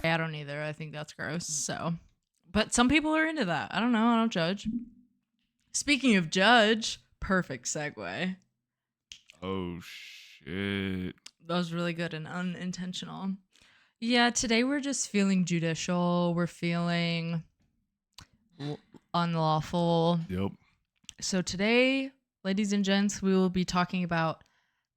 I don't either. I think that's gross. So, but some people are into that. I don't know. I don't judge. Speaking of judge, perfect segue. Oh, shit. That was really good and unintentional. Yeah, today we're just feeling judicial. We're feeling unlawful. Yep. So today, ladies and gents, we will be talking about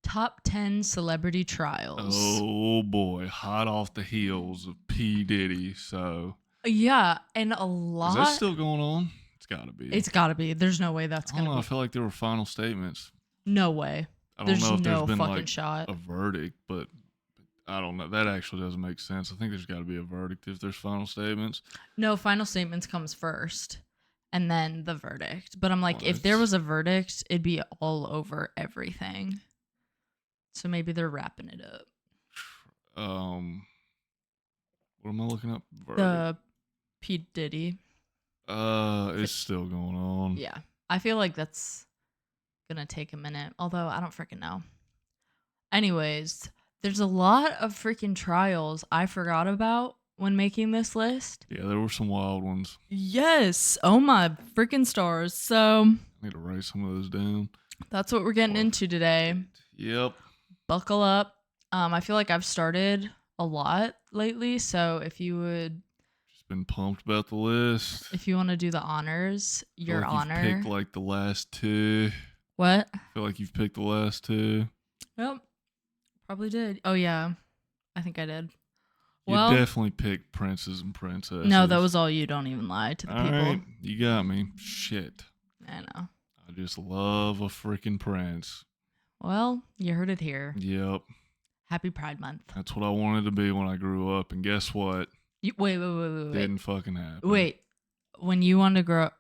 top 10 celebrity trials. Oh, boy. Hot off the heels of P. Diddy. So. Yeah, and a lot. Is that still going on? It's got to be. It's got to be. There's no way that's going to be. I feel like there were final statements. No way. I don't know if no there's been fucking like shot. a verdict, but I don't know. That actually doesn't make sense. I think there's got to be a verdict if there's final statements. No, final statements comes first and then the verdict. But I'm like, Well, if there was a verdict, it'd be all over everything. So maybe they're wrapping it up. What am I looking up? Verdict. The P. Diddy. It's still going on. Yeah. I feel like that's gonna take a minute, although I don't freaking know. Anyways, there's a lot of freaking trials I forgot about when making this list. Yeah, there were some wild ones. Yes. Oh my freaking stars. So I need to write some of those down. That's what we're getting into today. Yep. Buckle up. I feel like I've started a lot lately, so if you would just been pumped about the list. If you want to do the honors, your honor. You've picked like the last two. What? I feel like you've picked the last two. Yep. Probably did. Oh yeah. I think I did. You definitely picked princes and princesses. No, that was all you. Don't even lie to the people. Right. You got me. Shit. I know. I just love a freaking prince. Well, you heard it here. Yep. Happy Pride Month. That's what I wanted to be when I grew up, and guess what? Wait. Didn't fucking happen. Wait. When you wanted to grow up,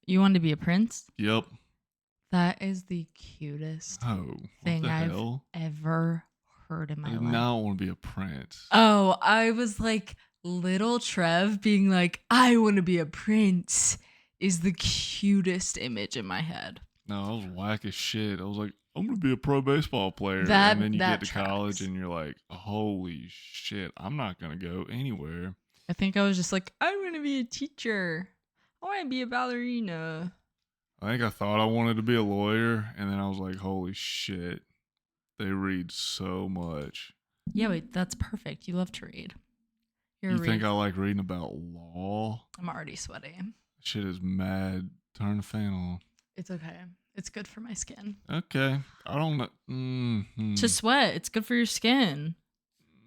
you wanted to be a prince? Yep. That is the cutest thing I've ever heard in my life. I did not want to be a prince. Oh, I was like little Trev being like, I want to be a prince is the cutest image in my head. No, I was whack as shit. I was like, I'm going to be a pro baseball player. And then you get to college and you're like, holy shit, I'm not going to go anywhere. I think I was just like, I want to be a teacher. I want to be a ballerina. I think I thought I wanted to be a lawyer, and then I was like, holy shit, they read so much. Yeah, wait, that's perfect. You love to read. You think I like reading about law? I'm already sweating. Shit is mad. Turn the fan on. It's okay. It's good for my skin. Okay. I don't know. Mm-hmm. To sweat. It's good for your skin.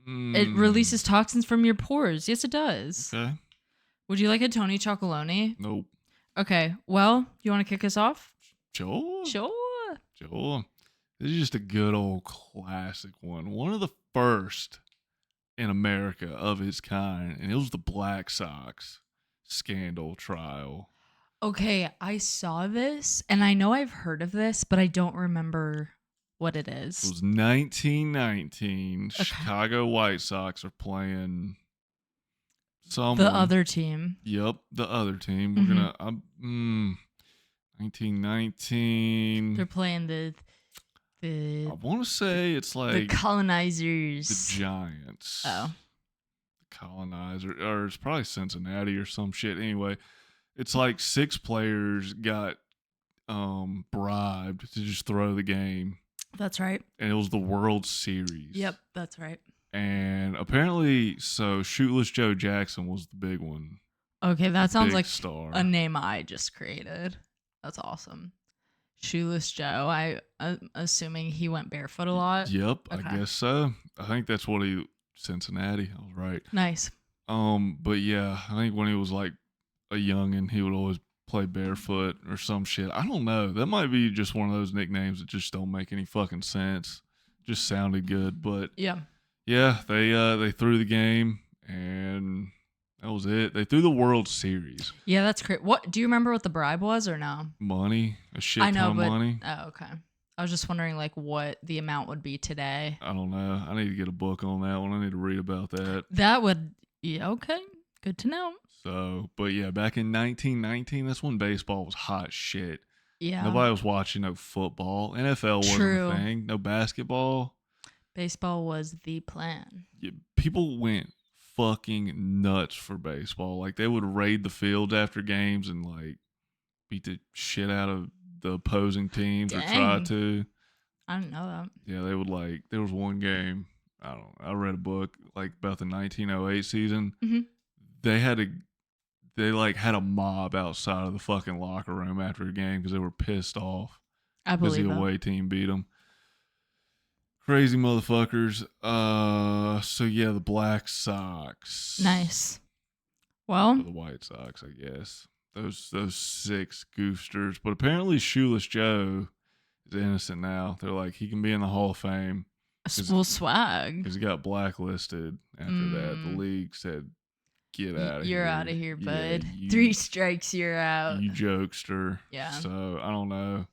It releases toxins from your pores. Yes, it does. Okay. Would you like a Tony Chocolonely? Nope. Okay. Well, you want to kick us off? Sure. Sure. This is just a good old classic one. One of the first in America of its kind, and it was the Black Sox scandal trial. Okay, I saw this, and I know I've heard of this, but I don't remember what it is. It was 1919. Okay. Chicago White Sox are playing someone. The other team. Yep, the other team. We're gonna 1919. They're playing the I want to say it's like the colonizers. The Giants. Oh. The colonizer, or it's probably Cincinnati or some shit. Anyway, it's like 6 players got bribed to just throw the game. That's right. And it was the World Series. Yep, that's right. And apparently, so Shootless Joe Jackson was the big one. Okay, that sounds like star. A name I just created. That's awesome. Shoeless Joe. I'm assuming he went barefoot a lot. Yep, okay. I guess so. I think that's what Cincinnati. I was right. Nice. But yeah, I think when he was like a youngin', he would always play barefoot or some shit. I don't know. That might be just one of those nicknames that just don't make any fucking sense. Just sounded good, but yeah, they threw the game and that was it. They threw the World Series. Yeah, that's great. What do you remember what the bribe was or no? Money, a shit ton of money. Oh, okay. I was just wondering like what the amount would be today. I don't know. I need to get a book on that one. I need to read about that. That would okay. Good to know. So, but yeah, back in 1919, that's when baseball was hot shit. Yeah. Nobody was watching no football. NFL wasn't a thing. No basketball. Baseball was the plan. Yeah, people went fucking nuts for baseball. Like they would raid the fields after games and like beat the shit out of the opposing teams or try Dang. to. I didn't know that. Yeah, they would like. There was one game. I don't know. I read a book like about the 1908 season. Hmm. They had a they like had a mob outside of the fucking locker room after a game because they were pissed off I because the believe it. away team beat them. Crazy motherfuckers. So yeah, the Black Sox. Nice. Or Well, the White Sox, I guess. Those six goofsters. But apparently Shoeless Joe is innocent now. They're like, he can be in the Hall of Fame well, swag. because he got blacklisted after that. The league said, get out of here. You're out of here, Yeah, bud. 3 strikes, you're out. You jokester. Yeah. So I don't know.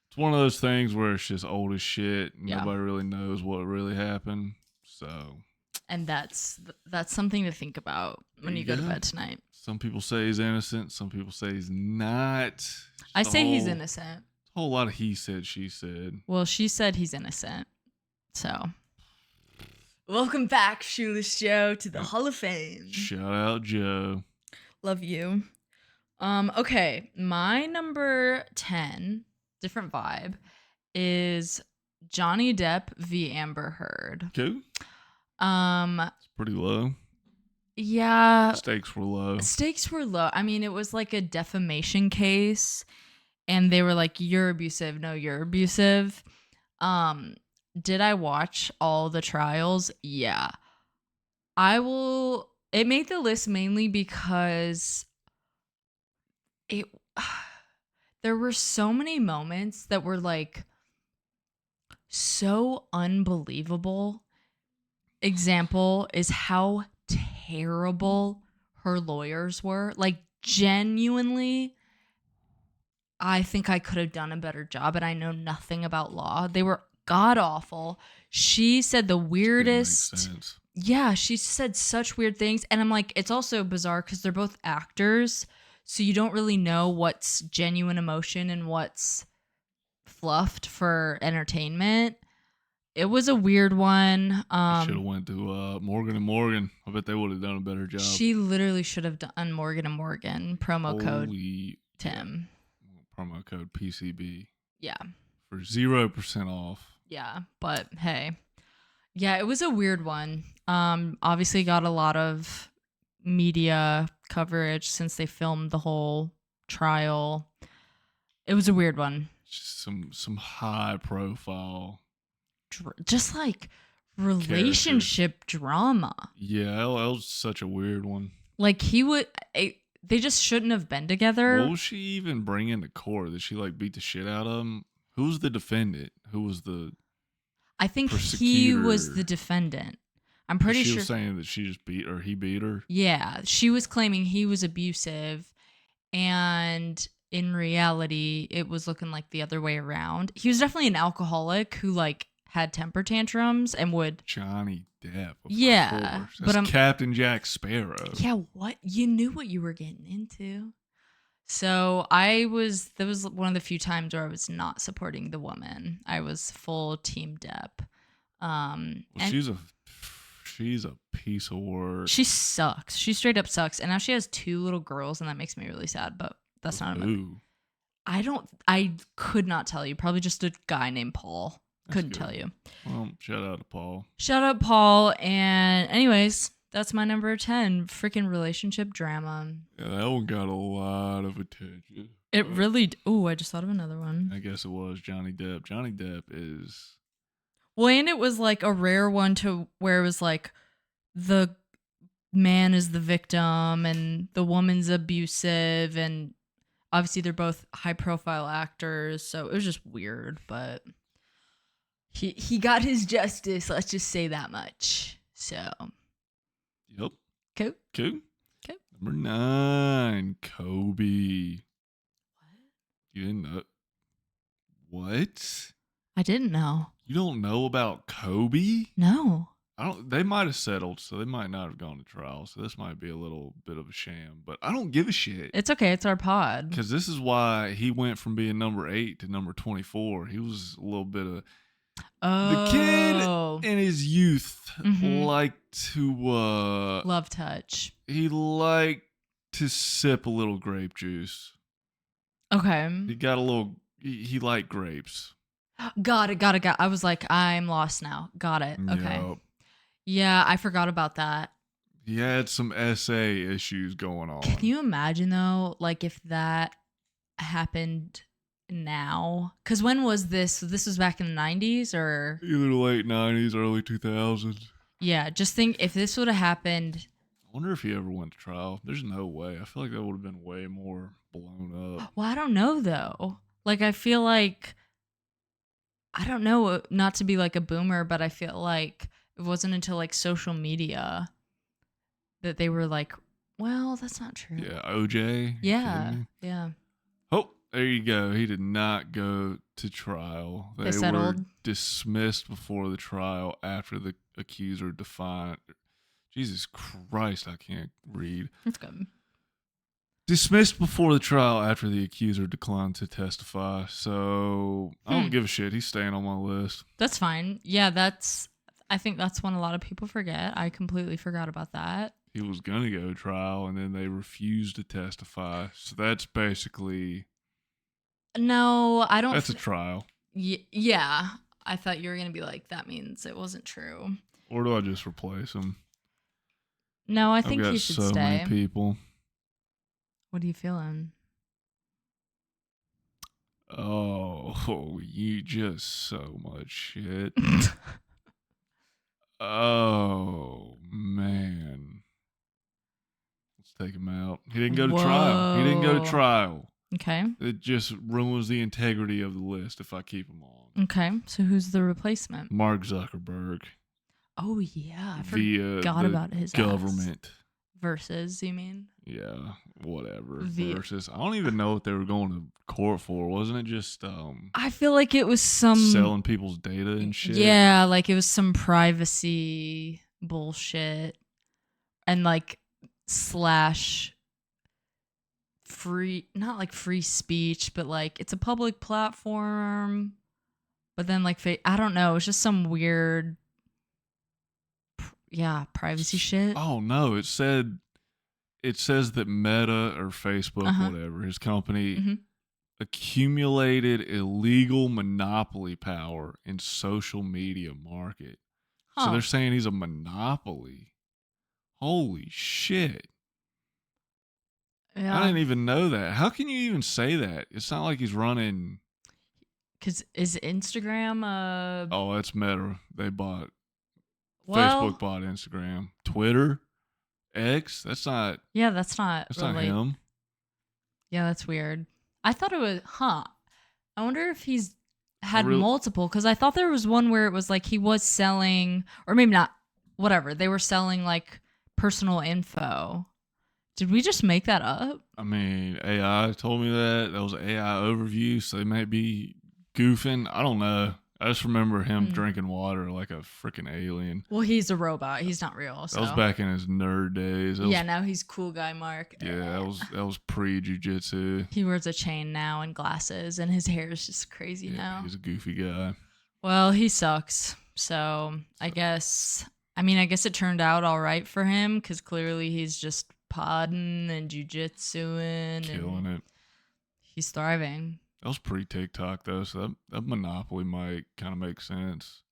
It's one of those things where it's just old as shit. Yeah. Nobody really knows what really happened. So. And that's something to think about when you go to bed tonight. Some people say he's innocent. Some people say he's not. I say he's innocent. A whole lot of he said, she said. Well, she said he's innocent. So, welcome back, Shoeless Joe, to the Hall of Fame. Shout out, Joe. Love you. Okay, my number 10, different vibe, is Johnny Depp v. Amber Heard. Okay. It's pretty low. Yeah. Stakes were low. I mean, it was like a defamation case, and they were like, "You're abusive. No, you're abusive." Did I watch all the trials? Yeah. It made the list mainly because there were so many moments that were like so unbelievable. Example is how terrible her lawyers were. Like, genuinely, I think I could have done a better job, and I know nothing about law. They were god awful. She said the weirdest. Didn't make sense. Yeah, she said such weird things, and I'm like, it's also bizarre because they're both actors, so you don't really know what's genuine emotion and what's fluffed for entertainment. It was a weird one. Should have went to Morgan and Morgan. I bet they would have done a better job. She literally should have done Morgan and Morgan promo code Tim. Promo code PCB. Yeah. For 0% off. Yeah, but hey. Yeah, it was a weird one. Obviously got a lot of media coverage since they filmed the whole trial. It was a weird one. Just some high profile. Just like relationship drama. Yeah, that was such a weird one. Like they just shouldn't have been together. What was she even bringing to court? Did she like beat the shit out of him? Who was the defendant? Who was the I think he was the defendant. I'm pretty sure. She was saying that she just beat or he beat her. Yeah, she was claiming he was abusive, and in reality, it was looking like the other way around. He was definitely an alcoholic who like had temper tantrums and would. Johnny Depp. Yeah, course. That's but Captain Jack Sparrow. Yeah, what you knew what you were getting into. So that was one of the few times where I was not supporting the woman. I was full team Depp. Well, she's a piece of work. She sucks. She straight up sucks. And now she has 2 little girls, and that makes me really sad, but that's not about it. I could not tell you. Probably just a guy named Paul. Couldn't tell you. Well, shout out to Paul. Shout out Paul. And anyways, that's my number 10. Freaking relationship drama. Yeah, that one got a lot of attention. It really. Oh, I just thought of another one. I guess it was Johnny Depp. Johnny Depp is. Well, and it was like a rare one to where it was like the man is the victim and the woman's abusive, and obviously they're both high profile actors, so it was just weird, but he got his justice, let's just say that much. So Yep. Cool. Number 9, Kobe. What? You didn't know? What? I didn't know. You don't know about Kobe? No. They might have settled, so they might not have gone to trial. So this might be a little bit of a sham, but I don't give a shit. It's okay. It's our pod. Because this is why he went from being number 8 to number 24. He was a little bit of The kid Oh. in his youth Mm-hmm. liked to Love touch. he liked to sip a little grape juice. Okay. He got a little he liked grapes. Got it, got it, got it. I was like, I'm lost now. Got it. Okay. Yep. Yeah, I forgot about that. He had some essay issues going Can on. you imagine though, like if that happened now? Because when was this? So this was back in the 90s or? Either the late 90s, early 2000s. Yeah, just think if this would have happened. I wonder if he ever went to trial. There's no way. I feel like that would have been way more blown up. Well, I don't know though. Like, I feel like, I don't know, not to be like a boomer, but I feel like it wasn't until like social media that they were like, well, that's not true. Yeah, OJ. You kidding Yeah. me? Yeah. Oh, there you go. He did not go to trial. They They were settled. dismissed before the trial after the accuser defied. Jesus Christ, I can't read. That's good. Dismissed before the trial after the accuser declined to testify. So I don't give a shit. He's staying on my list. That's fine. Yeah, I think that's one a lot of people forget. I completely forgot about that. He was going to go to trial and then they refused to testify. So that's basically, No, I don't. that's a trial. Yeah. I thought you were going to be like, that means it wasn't true. Or do I just replace him? No, I I've think got he should so stay. many people. What are you feeling? Oh, you just so much shit. Oh, man. Let's take him out. He didn't go to trial. He didn't go to Whoa. trial. Okay. It just ruins the integrity of the list if I keep him on. Okay. So who's the replacement? Mark Zuckerberg. Oh, yeah. I Via forgot the about his government. Versus, you mean? Yeah, whatever. Via- Versus. I don't even know what they were going to court for. Wasn't it just I feel like it was some selling people's data and shit? Yeah, like it was some privacy bullshit and like slash free, not like free speech, but like it's a public platform. But then like I don't know, it's just some weird privacy shit. Oh no, it says that Meta or Facebook, whatever, his company accumulated illegal monopoly power in social media market. So they're saying he's a monopoly. Holy shit. Yeah. I didn't even know that. How can you even say that? It's not like he's running. Because is Instagram Oh, that's Meta. They bought. well, Facebook bought Instagram. Twitter? X? That's not. Yeah, that's not Not him. Yeah, that's weird. I thought it was, I wonder if he's had multiple, because I thought there was one where it was like he was selling, or maybe not, whatever. They were selling like personal info. Did we just make that up? I mean, AI told me that. That was an AI overview, so they might be goofing. I don't know. I just remember him drinking water like a freaking alien. Well, he's a robot. He's not real. So. That was back in his nerd days. Now he's cool guy Mark. Yeah, that was pre-jiu-jitsu. He wears a chain now and glasses, and his hair is just crazy now. He's a goofy guy. Well, he sucks. So I guess it turned out all right for him, because clearly he's just podding and jiu-jitsuing. Killing it. He's thriving. That was pre-TikTok, though, so that monopoly might kind of make sense.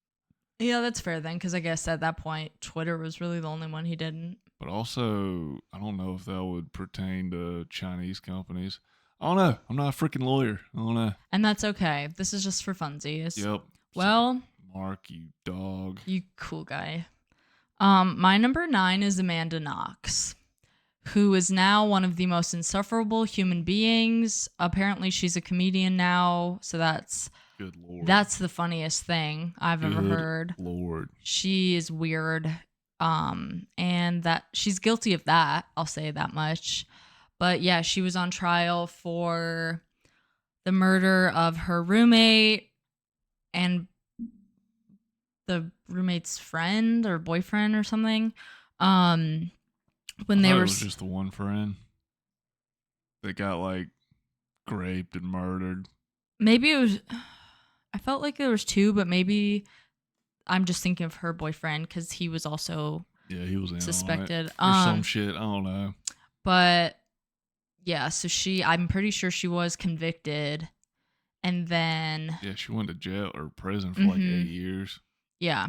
Yeah, that's fair then, because I guess at that point, Twitter was really the only one he didn't. But also, I don't know if that would pertain to Chinese companies. I don't know. I'm not a freaking lawyer. I don't know. And that's okay. This is just for funsies. Yep. Well, Mark, you dog. You cool guy. My number 9 is Amanda Knox, who is now one of the most insufferable human beings. Apparently she's a comedian now, so that's good lord. That's the funniest thing I've ever heard. Lord. She is weird. And that she's guilty of that, I'll say that much. But yeah, she was on trial for the murder of her roommate and the roommate's friend or boyfriend or something. When they were, it was just the one friend that got like raped and murdered. Maybe it was. I felt like there was two, but maybe I'm just thinking of her boyfriend because he was also Yeah, he was in on it. suspected. Or some shit. I don't know. But yeah, so I'm pretty sure she was convicted, and then Yeah, she went to jail or prison for like mhm, 8 years. yeah,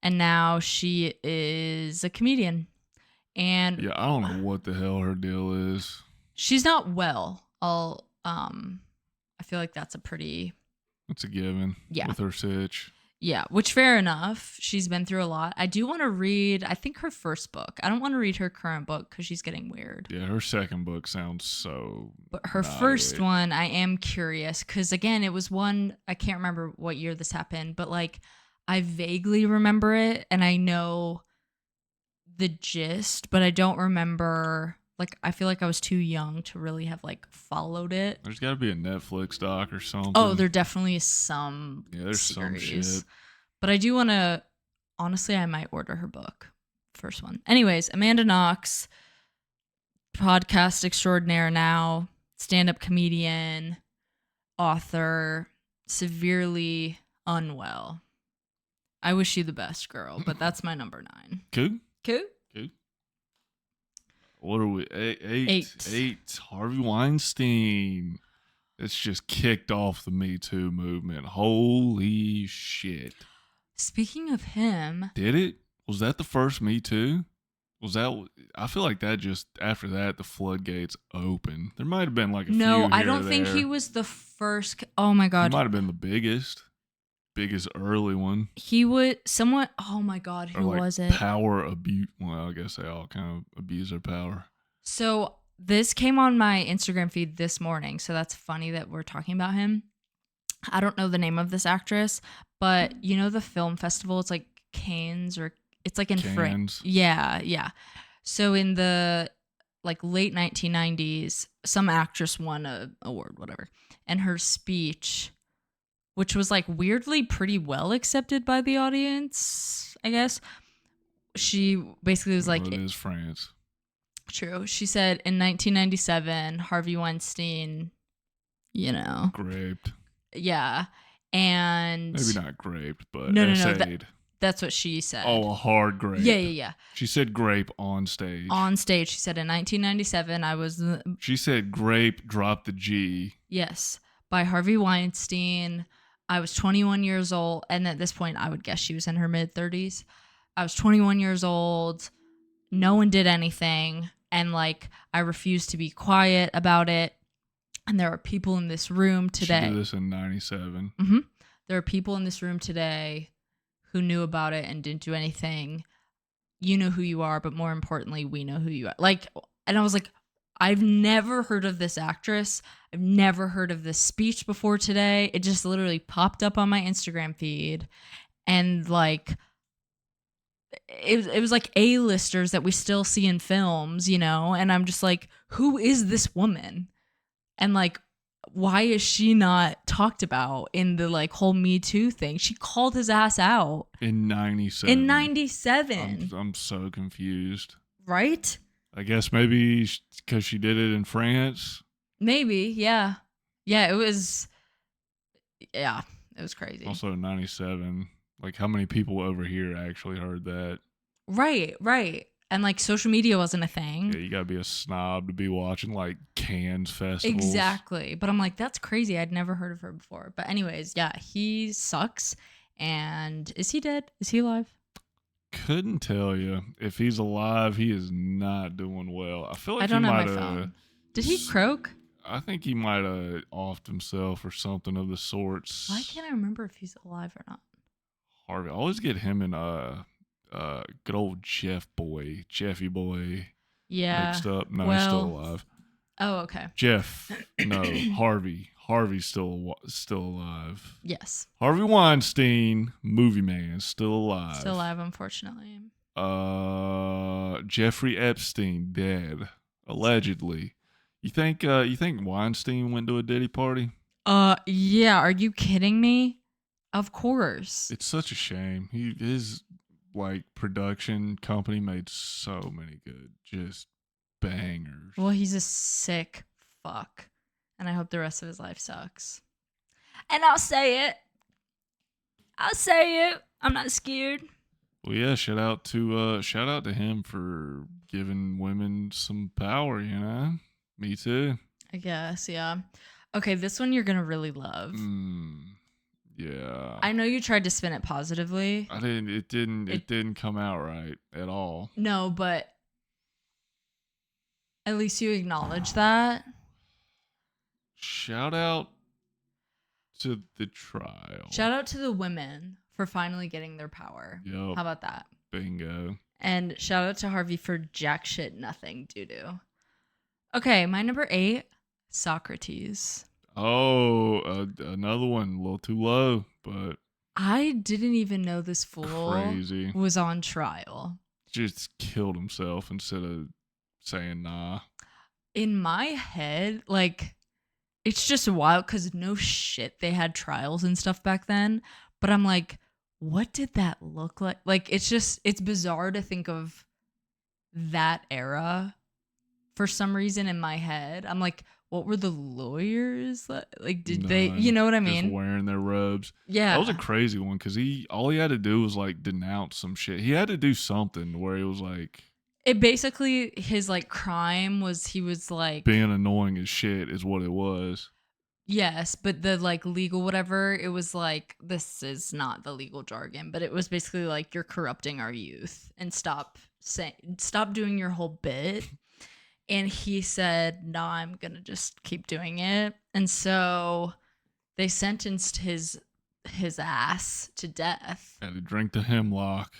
and now she is a comedian, and Yeah, I don't know what the hell her deal is. she's not well. I feel like that's a pretty It's a given yeah. with her sitch. Yeah, which fair enough. She's been through a lot. I do want to read, I think, her first book. I don't want to read her current book because she's getting weird. Yeah, her second book sounds so. But her not first it. one, I am curious because, again, it was one, I can't remember what year this happened, but like I vaguely remember it and I know the gist, but I don't remember. Like, I feel like I was too young to really have like followed it. There's got to be a Netflix doc or something. Oh, there definitely is some Yeah, there's some series. shit. But I do want to, honestly, I might order her book. First one. Anyways, Amanda Knox, podcast extraordinaire now, stand up comedian, author, severely unwell. I wish you the best, girl, but that's my number 9. Cool. Cool? Cool. What are we? Eight. Eight. Harvey Weinstein. It's just kicked off the Me Too movement. Holy shit. Speaking of him, Did it? Was that the first Me Too? Was that? I feel like that just after that the floodgates opened. There might have been like a few. no, I here don't or think there. he was the first. Oh my He God. might have been the biggest early one. He would, someone, oh my God, Or who like was it? power abuse. Well, I guess they all kind of abuse their power. So this came on my Instagram feed this morning. So that's funny that we're talking about him. I don't know the name of this actress, but you know the film festival? It's like Cannes or it's like in France. Cannes. Yeah, yeah. So in the like late 1990s, some actress won a award, whatever. And her speech, which was like weirdly pretty well accepted by the audience, I guess. She basically was like, Well, it is France. true. She said in 1997, Harvey Weinstein, you know, Graped. yeah. And Maybe not graped, but no, essayed. that's what she said. Oh, a hard grape. Yeah. She said grape on stage. On stage, she said in 1997, I was, She said grape, drop the G. yes, by Harvey Weinstein. I was 21 years old. And at this point, I would guess she was in her mid 30s. I was 21 years old. No one did anything. And like, I refused to be quiet about it. And there are people in this room today. She did this in 97. Mm-hmm. There are people in this room today who knew about it and didn't do anything. You know who you are, but more importantly, we know who you are. Like, and I was like, I've never heard of this actress. I've never heard of this speech before today. It just literally popped up on my Instagram feed. And like, it was like A-listers that we still see in films, you know? And I'm just like, who is this woman? And like, why is she not talked about in the like whole Me Too thing? She called his ass out In 97. in 97. I'm so confused. Right? I guess maybe because she did it in France. Maybe, yeah. Yeah, it was crazy. Also 97. Like, how many people over here actually heard that? Right. And like social media wasn't a thing. Yeah, you gotta be a snob to be watching like Cannes festivals. Exactly. But I'm like, that's crazy. I'd never heard of her before. But anyways, yeah, he sucks. And is he dead? Is he alive? Couldn't tell you. If he's alive, he is not doing well. I feel like I don't he have my might have. phone. Did he croak? I think he might have offed himself or something of the sorts. Why can't I remember if he's alive or not? Harvey, I always get him and good old Jeffy boy Yeah. mixed up. No, he's still Well, alive. oh, okay. Jeff, no, Harvey's still alive. Yes. Harvey Weinstein, movie man, still alive. Still alive, unfortunately. Jeffrey Epstein dead, allegedly. You think Weinstein went to a Diddy party? Yeah. Are you kidding me? Of course. It's such a shame. His like production company made so many good just bangers. Well, he's a sick fuck. And I hope the rest of his life sucks. And I'll say it. I'll say it. I'm not scared. Well, yeah, shout out to him for giving women some power, you know? Me too. I guess, yeah. Okay, this one you're gonna really love. Yeah. I know you tried to spin it positively. It didn't come out right at all. No, but at least you acknowledge that. Shout out to the trial. Shout out to the women for finally getting their power. Yup. How about that? Bingo. And shout out to Harvey for jack shit nothing doo-doo. Okay, my number 8, Socrates. Oh, another one, a little too low, but I didn't even know this fool crazy. was on trial. Just killed himself instead of saying nah. In my head, like, it's just wild because no shit, they had trials and stuff back then. But I'm like, what did that look like? Like, it's bizarre to think of that era for some reason in my head. I'm like, what were the lawyers like? Did they, None. you know what I Just mean? wearing their robes. Yeah. That was a crazy one because all he had to do was like denounce some shit. He had to do something where he was like, It basically, his like crime was he was like, being annoying as shit is what it was. yes, but the like legal whatever, it was like, this is not the legal jargon, but it was basically like, you're corrupting our youth and stop doing your whole bit. And he said, no, I'm going to just keep doing it. And so they sentenced his ass to death. Had to drink the hemlock.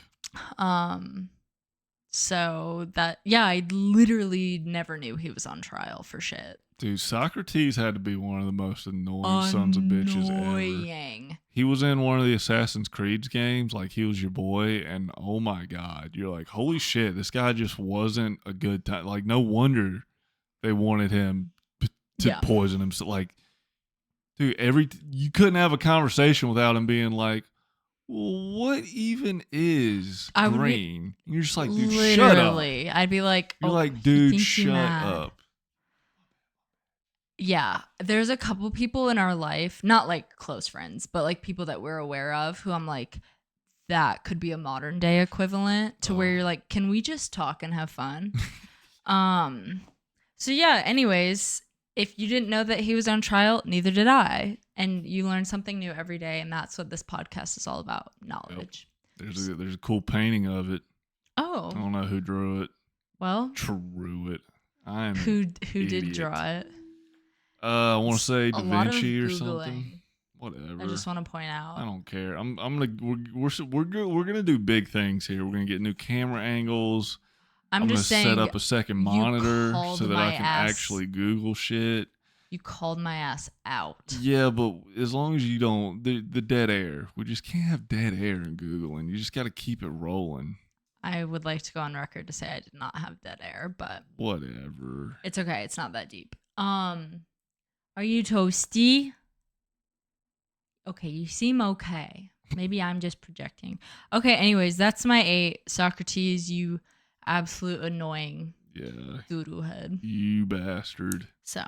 So that, yeah, I literally never knew he was on trial for shit. Dude, Socrates had to be one of the most annoying sons of bitches ever. Annoying. He was in one of the Assassin's Creed games, like he was your boy, and oh my god, you're like, holy shit, this guy just wasn't a good time. Like, no wonder they wanted him to poison himself. Like, dude, you couldn't have a conversation without him being like, well, what even is green? You're just like, dude, shut up. I'd be like, you're like, dude, shut up. Yeah, there's a couple people in our life, not like close friends, but like people that we're aware of who I'm like, that could be a modern day equivalent to where you're like, can we just talk and have fun? So yeah, anyways, if you didn't know that he was on trial, neither did I. And you learn something new every day, and that's what this podcast is all about, knowledge. Yep. There's a cool painting of it. Oh. I don't know who drew it. Well. Drew it. Who did draw it? I want to say Da Vinci or something. Whatever. I just want to point out. I don't care. We're gonna do big things here. We're gonna get new camera angles. I'm just gonna saying, set up a second monitor so that I can actually Google shit. You called my ass out. Yeah, but as long as you don't, the dead air. We just can't have dead air in Googling. You just got to keep it rolling. I would like to go on record to say I did not have dead air, but whatever. It's okay. It's not that deep. Are you toasty? Okay, you seem okay. Maybe I'm just projecting. Okay, anyways, that's my 8. Socrates, you absolute annoying doo-doo head. You bastard. So,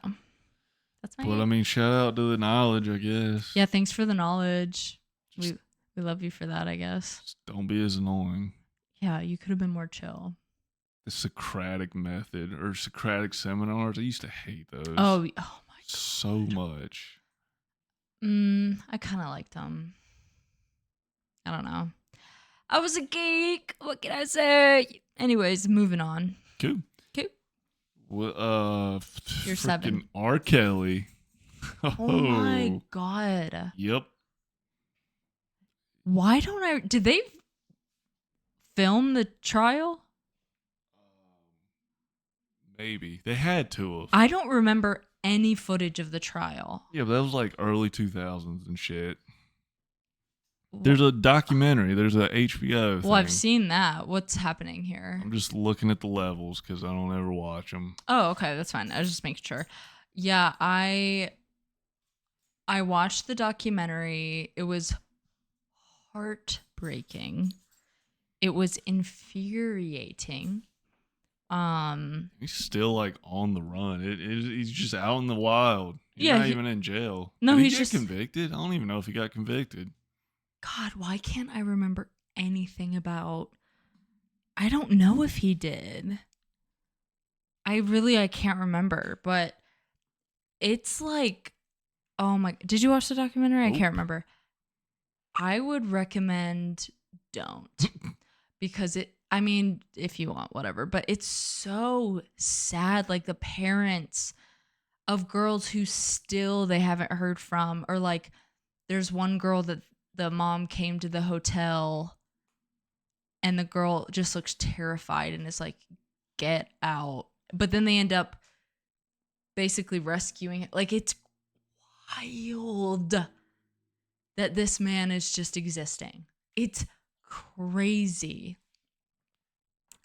that's my 8. But I mean, shout out to the knowledge, I guess. Yeah, thanks for the knowledge. We love you for that, I guess. Just don't be as annoying. Yeah, you could have been more chill. The Socratic method or Socratic seminars, I used to hate those. Oh my god. So much. I kind of liked them. I don't know. I was a geek. What can I say? Anyways, moving on. Cool. Well, you're 7. R. Kelly. Oh my god. Yep. Why don't I? Did they film the trial? Maybe they had to have. I don't remember any footage of the trial. Yeah, but that was like early 2000s and shit. There's a documentary. There's a HBO thing. Well, I've seen that. What's happening here? I'm just looking at the levels because I don't ever watch them. Oh, okay. That's fine. I was just making sure. Yeah, I watched the documentary. It was heartbreaking. It was infuriating. He's still like on the run. He's just out in the wild. He's not even in jail. No, Did he's he get convicted. I don't even know if he got convicted. God, why can't I remember anything about? I don't know if he did. I can't remember, but it's like, oh my, did you watch the documentary? I can't Nope. remember. I would recommend don't because I mean, if you want, whatever, but it's so sad. Like the parents of girls who still they haven't heard from, or like there's one girl that the mom came to the hotel and the girl just looks terrified and is like, get out. But then they end up basically rescuing it. Like it's wild that this man is just existing. It's crazy.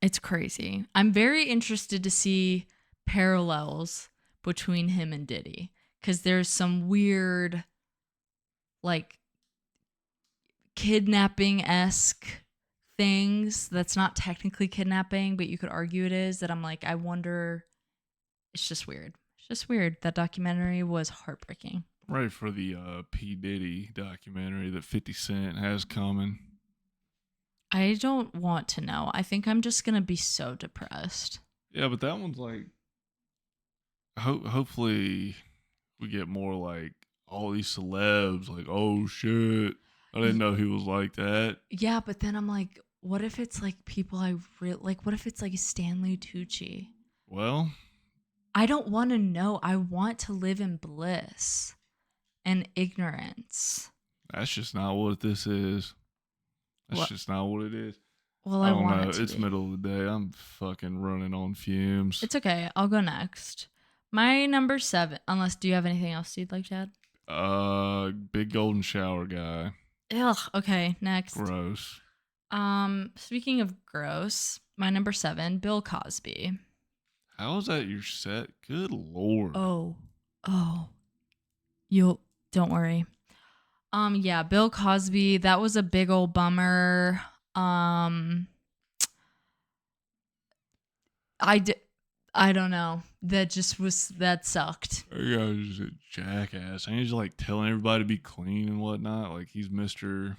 It's crazy. I'm very interested to see parallels between him and Diddy because there's some weird, like, kidnapping esque things that's not technically kidnapping, but you could argue it is. That I'm like, I wonder. It's just weird. It's just weird. That documentary was heartbreaking. Ready for the P. Diddy documentary that 50 Cent has coming. I don't want to know. I think I'm just gonna be so depressed. Yeah, but that one's like, hopefully we get more like all these celebs, like, oh shit, I didn't know he was like that. Yeah, but then I'm like, what if it's like people I really like? What if it's like Stanley Tucci? Well, I don't want to know. I want to live in bliss and ignorance. that's just not what this is. That's What? just not what it is. Well, I I don't want know. it to It's be. middle of the day. I'm fucking running on fumes. It's okay. I'll go next. My number 7. Unless, do you have anything else you'd like to add? Big golden shower guy. Ugh. Okay. Next. Gross. Speaking of gross, my number 7, Bill Cosby. How is that your set? Good lord. Oh. You'll don't worry. Yeah, Bill Cosby, that was a big old bummer. I d- I don't know. That sucked. That guy's a jackass. And he's like telling everybody to be clean and whatnot. Like he's Mr.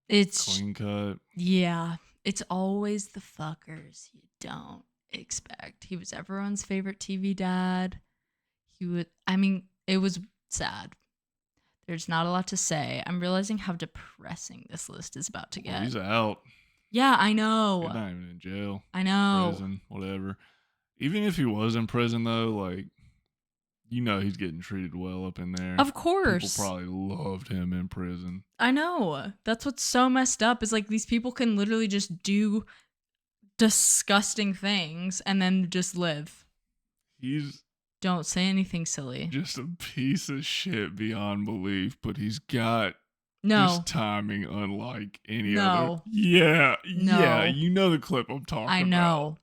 It's Clean Cut. yeah, it's always the fuckers you don't expect. He was everyone's favorite TV dad. I mean, it was sad. There's not a lot to say. I'm realizing how depressing this list is about to Well, get. he's out. Yeah, I He's know. not even in jail, I know. prison, whatever. Even if he was in prison, though, like, you know he's getting treated well up in there. Of People course. probably loved him in prison. I know. That's what's so messed up is like these people can literally just do disgusting things and then just live. He's Don't say anything silly. just a piece of shit beyond belief, but he's got No. just timing unlike any No. other. Yeah, No. yeah, you know the clip I'm talking about. I know.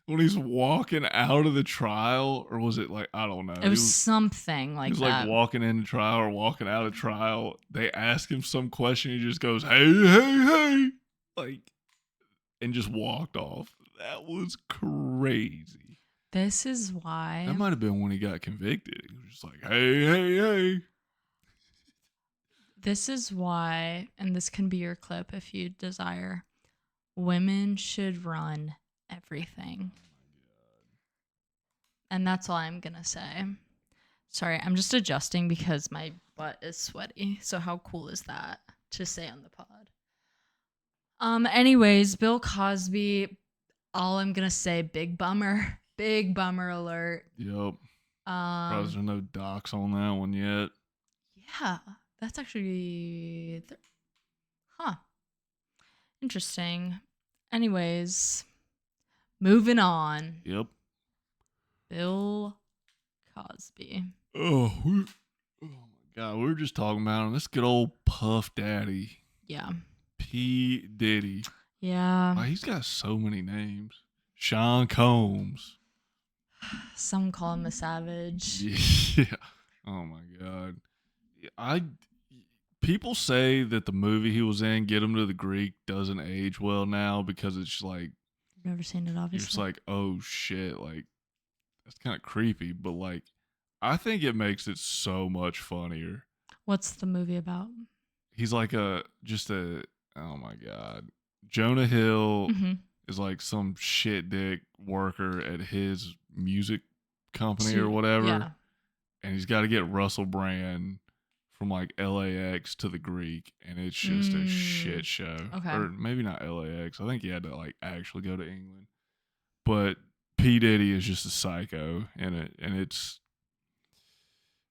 When he's walking out of the trial, or was it like, I don't know. It was something like He was that. like walking into trial or walking out of trial. They ask him some question. He just goes, hey, hey, hey. Like, and just walked off. That was crazy. This is why. That might have been when he got convicted. He was just like, hey, hey, hey. This is why, and this can be your clip if you desire, women should run everything. And that's all I'm going to say. Sorry, I'm just adjusting because my butt is sweaty. So how cool is that to say on the pod? Anyways, Bill Cosby, all I'm going to say, big bummer. Big bummer alert. Yep. Probably there's no docs on that one yet. Yeah, that's actually... Interesting. Anyways, moving on. Yep. Bill Cosby. Oh my God. We were just talking about him. This good old Puff Daddy. Yeah. P. Diddy. Yeah. Wow, he's got so many names. Sean Combs. Some call him a savage. Yeah. Oh my God. People say that the movie he was in, Get Him to the Greek, doesn't age well now because it's like I've never seen it, obviously. you're just like, oh shit, like that's kind of creepy. But like, I think it makes it so much funnier. What's the movie about? he's like oh my god. Jonah Hill Mhm. is like some shit dick worker at his music company or To whatever, yeah. and he's got to get Russell Brand from like LAX to the Greek, and it's just a shit Mm, show. okay. Or maybe not LAX. I think he had to like actually go to England. But P Diddy is just a psycho in it, and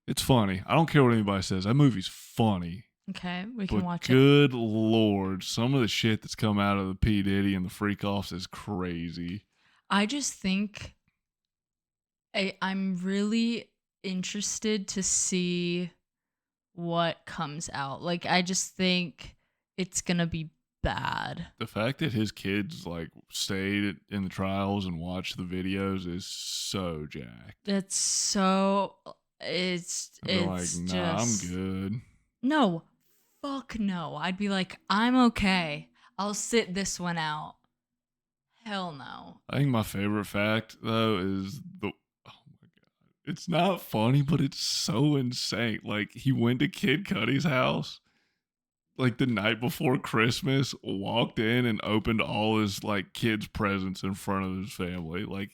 it's funny. I don't care what anybody says. That movie's funny. Okay, we can But watch it. good lord, some of the shit that's come out of the P Diddy and the freak offs is crazy. I just think I'm really interested to see what comes out. Like, I just think it's gonna be bad. The fact that his kids like stayed in the trials and watched the videos is so jacked. That's so I'd be like, it's nah, I'm just good. no. Fuck no. I'd be like, I'm okay. I'll sit this one out. Hell no. I think my favorite fact though is the oh my god. It's not funny, but it's so insane. Like he went to Kid Cudi's house like the night before Christmas, walked in and opened all his like kids' presents in front of his family. Like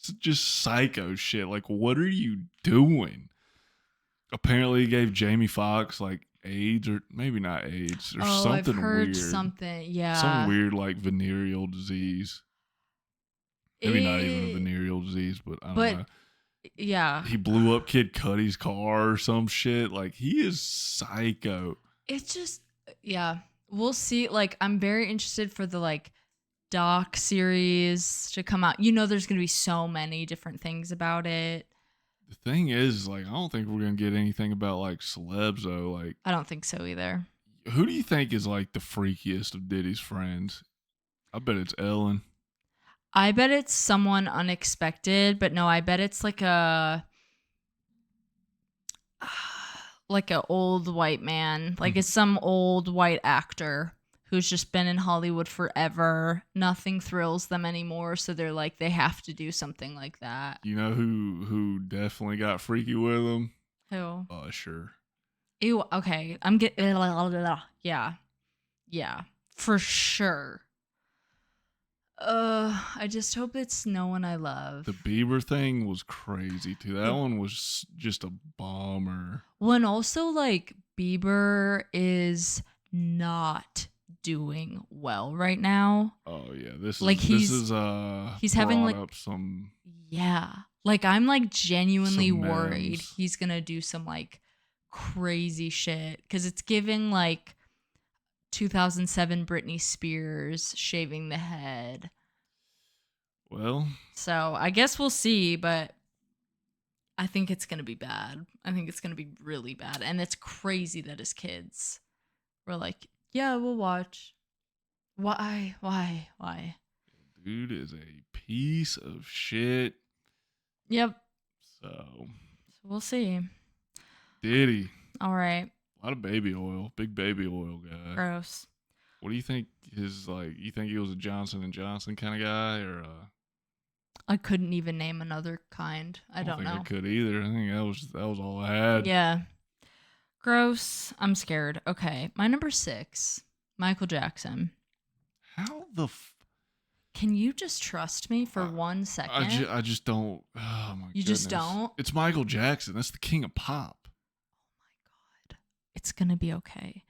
it's just psycho shit. Like, what are you doing? Apparently he gave Jamie Foxx like AIDS or maybe not AIDS or Oh, I've something heard weird. something. Some Yeah. weird like venereal disease. Maybe not even a It, venereal disease, but I don't but know. yeah. He blew up Kid Cudi's car or some shit. Like he is psycho. It's just yeah. We'll see. Like, I'm very interested for the like doc series to come out. You know, there's gonna be so many different things about it. The thing is, like, I don't think we're gonna get anything about like celebs though. Like, I don't think so either. who do you think is like the freakiest of Diddy's friends? I bet it's Ellen. I bet it's someone unexpected, but no, I bet it's like a old white man. Like it's some old white actor who's just been in Hollywood forever. Nothing thrills them anymore, so they're like they have to do something like that. You know who definitely got freaky with him? Who? Usher. Ew, okay. I'm getting yeah. Yeah. For sure. I just hope it's no one I love. The Bieber thing was crazy too. That The one was just a bomber. one also like Bieber is not doing well right now. Oh yeah, this Like is this he's is he's having brought like up some yeah. Like I'm like genuinely some worried memes. he's going to do some like crazy shit cuz it's giving like 2007 Britney Spears shaving the head. Well, So, I guess we'll see, but I think it's going to be bad. I think it's going to be really bad. And it's crazy that his kids were like, yeah, we'll watch. Why? Why? Why? dude is a piece of shit. Yep. So So we'll see. Diddy, All right. a lot of baby oil, big baby oil guy. Gross. What do you think his like? You think he was a Johnson and Johnson kind of guy, or I couldn't even name another kind. I don't think I know. could either. I think that was all I had. Yeah. Gross. I'm scared. Okay. My number 6, Michael Jackson. How the Can you just trust me for I- 1 second? I just don't. Oh my You goodness. just don't? It's Michael Jackson. That's the king of pop. God. It's going to be okay.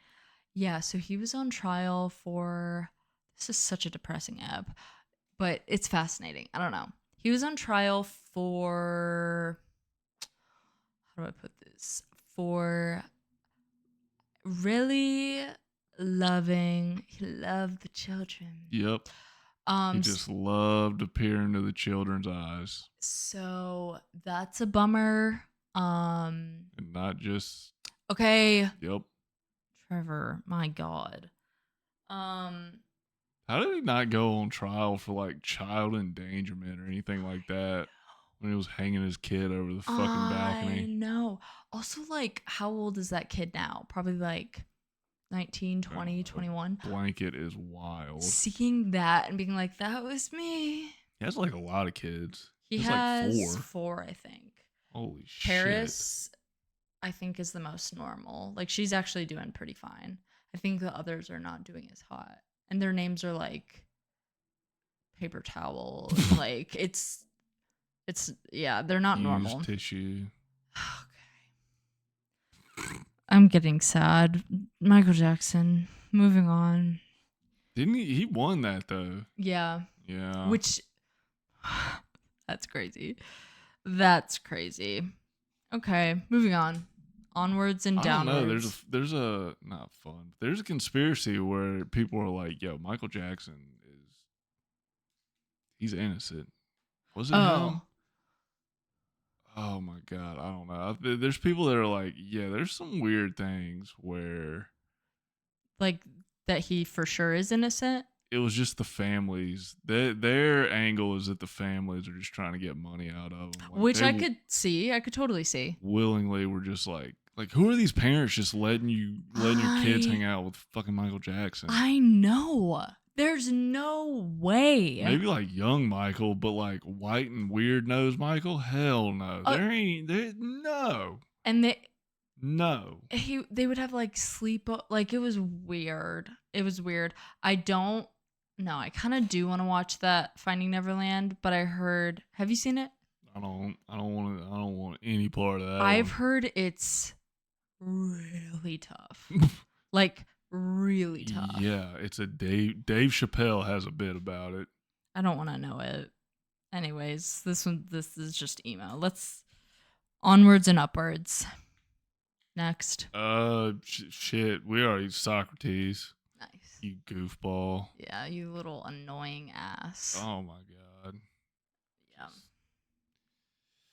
Yeah, so he was on trial for this is such a depressing app, but it's fascinating. I don't know. He was on trial for how do I put this? For really he loved the children. Yep. He just loved to peer into the children's eyes, So that's a bummer. and not just. Okay, Yep. Trevor, my God. How did he not go on trial for like child endangerment or anything like that when he was hanging his kid over the fucking I balcony? know. Also, like, how old is that kid now? Probably like 19, 20, 21. Blanket is wild. Seeing that and being like, that was me. He has like a lot of kids. He He's has like 4. 4, I think. Holy shit. Paris, I think, is the most normal. Like, she's actually doing pretty fine. I think the others are not doing as hot. And their names are like paper towel. And like it's yeah, they're not normal. Used tissue. Okay. I'm getting sad. Michael Jackson. Moving on. Didn't he? He won that though. Yeah. Yeah. Which that's crazy. That's crazy. Okay, moving on. Onwards and I don't downwards. know. There's a not fun. There's a conspiracy where people are like, "Yo, Michael Jackson he's innocent." Was it him? Oh, Oh my god, I don't know. There's people that are like, "Yeah, there's some weird things where like that he for sure is innocent. it was just the families. Their angle is that the families are just trying to get money out of them. Like Which they I could see. I could totally see. willingly were just like who are these parents just letting your kids hang I out with fucking Michael Jackson? I know. There's no way. Maybe like young Michael, but like white and weird nose Michael? Hell no. No. And No. they would have like like it was weird. It was weird. I don't know. I kind of do want to watch that Finding Neverland, but I heard, have you seen it? I don't want any part of that. I've heard it's really tough. Like really tough. Yeah, it's a Dave Chappelle has a bit about it. I don't want to know it. Anyways, this is just emo. Let's onwards and upwards. Next. Shit. We already Socrates. Nice. You goofball. Yeah, you little annoying ass. Oh my god. Yeah.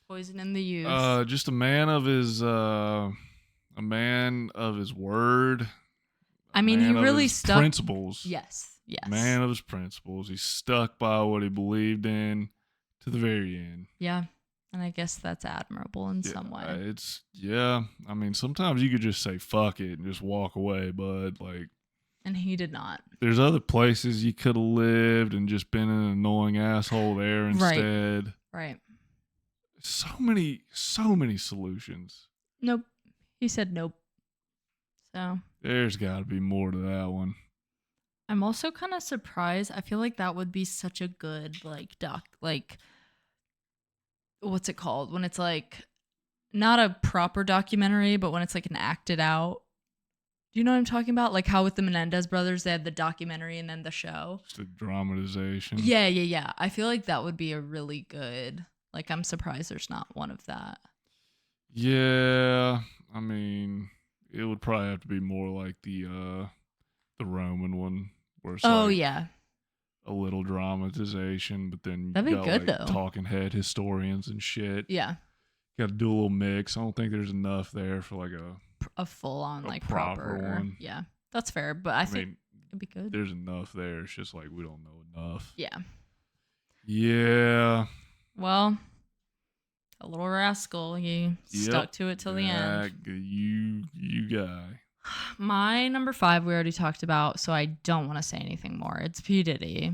Poison in the youth. Just a man of his word. I mean, he really stuck. Principles. Yes. Yes. Man of his principles. He stuck by what he believed in to the very end. Yeah. And I guess that's admirable in some way. I mean, sometimes you could just say fuck it and just walk away, bud. Like, and he did not. There's other places you could have lived and just been an annoying asshole there instead. Right. So many solutions. Nope. He said nope. So there's got to be more to that one. I'm also kind of surprised. I feel like that would be such a good what's it called? When it's like not a proper documentary, but when it's like an acted out. Do you know what I'm talking about? Like how with the Menendez brothers, they had the documentary and then the show. Just a dramatization. Yeah. I feel like that would be a really good, like, I'm surprised there's not one of that. Yeah. I mean, it would probably have to be more like the Roman one where it's yeah. a little dramatization, but then that'd you be got good like though. Talking head historians and shit. Yeah. Got to do a little mix. I don't think there's enough there for like a full on like proper one. Yeah, that's fair. But I think it'd be good. There's enough there. It's just like we don't know enough. Yeah. Yeah. Well, a little rascal. He stuck to it till the end. You guy. My number 5 we already talked about, so I don't want to say anything more. It's P. Diddy.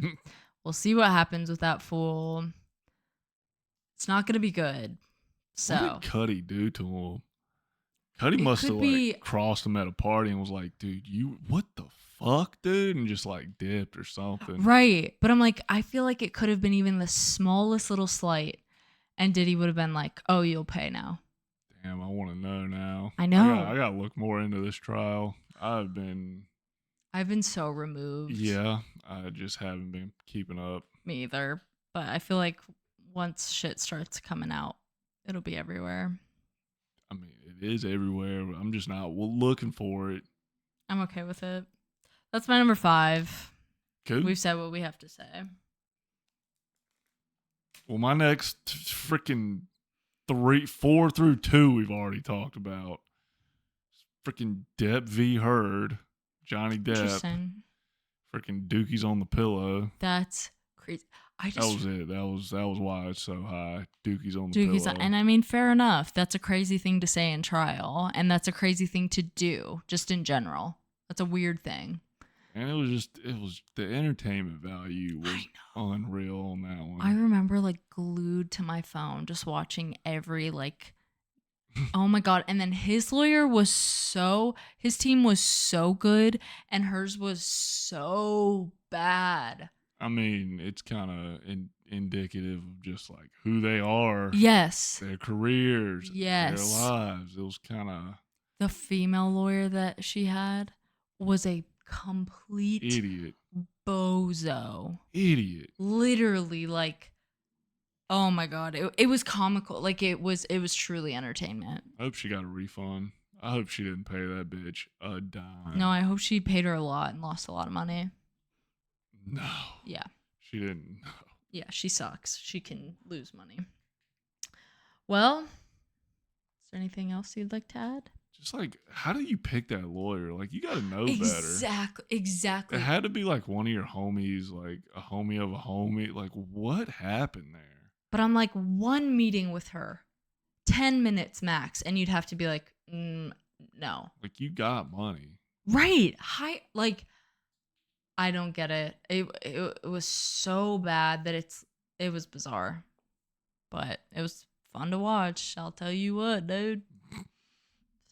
We'll see what happens with that fool. It's not gonna be good. So what did Cuddy do to him? Cuddy must have like crossed him at a party and was like, dude, what the fuck, dude? And just like dipped or something. Right. But I'm like, I feel like it could have been even the smallest little slight. And Diddy would have been like, oh, you'll pay now. Damn, I want to know now. I know. I got to look more into this trial. I've been so removed. Yeah. I just haven't been keeping up. Me either. But I feel like once shit starts coming out, it'll be everywhere. I mean, it is everywhere. But I'm just not looking for it. I'm okay with it. That's my number 5. Cool. We've said what we have to say. Well, my next freaking 4 through 2 we've already talked about. Freaking Depp v. Heard. Johnny Depp. Interesting. Freaking Dookie's on the pillow. That's crazy. That was it. That was why it's so high. Dookie's on the pillow. And I mean, fair enough. That's a crazy thing to say in trial, and that's a crazy thing to do, just in general. That's a weird thing. And it was the entertainment value was unreal on that one. I remember like glued to my phone, just watching every like Oh my God. And then his lawyer was his team was so good and hers was so bad. I mean, it's kind of indicative of just like who they are, Yes. their careers, their Yes. lives. It was kind of The female lawyer that she had was a complete idiot. bozo. Idiot. Literally, like, oh my God. It was comical. Like, it was truly entertainment. I hope she got a refund. I hope she didn't pay that bitch a dime. No, I hope she paid her a lot and lost a lot of money. No. Yeah. She didn't. No. Yeah, she sucks. She can lose money. Well, is there anything else you'd like to add? Just like, how do you pick that lawyer? Like, you got to know better. Exactly. It had to be like one of your homies, like a homie of a homie. Like, what happened there? But I'm like, one meeting with her, 10 minutes max, and you'd have to be like, no. Like, you got money. Right. Like, I don't get it. It was so bad that it was bizarre. But it was fun to watch. I'll tell you what, dude.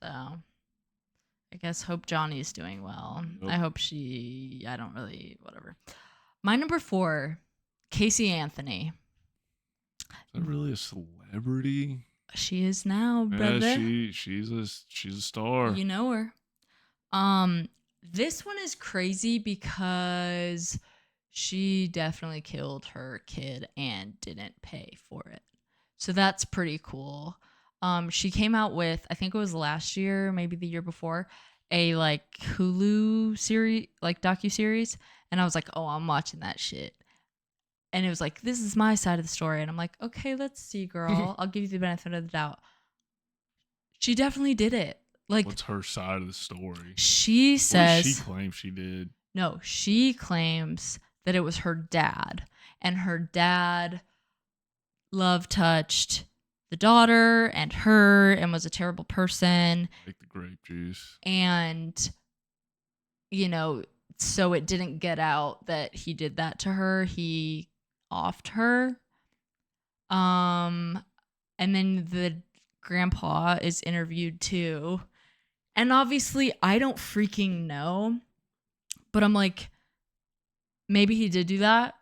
So, I guess hope Johnny's doing well. Yep. I hope whatever. My number 4, Casey Anthony. Is that really a celebrity? She is now, brother. Yeah, she's a star. You know her. This one is crazy because she definitely killed her kid and didn't pay for it. So that's pretty cool. She came out with, I think it was last year, maybe the year before, a like Hulu series, like docuseries, and I was like, "Oh, I'm watching that shit." And it was like, "This is my side of the story." And I'm like, "Okay, let's see, girl. I'll give you the benefit of the doubt." She definitely did it. Like, what's her side of the story? She What says does she claim she did? No, she claims that it was her dad, and her dad love touched the daughter and her and was a terrible person. Like the grape juice. And, so it didn't get out that he did that to her. He offed her. And then the grandpa is interviewed too. And obviously, I don't freaking know. But I'm like, maybe he did do that.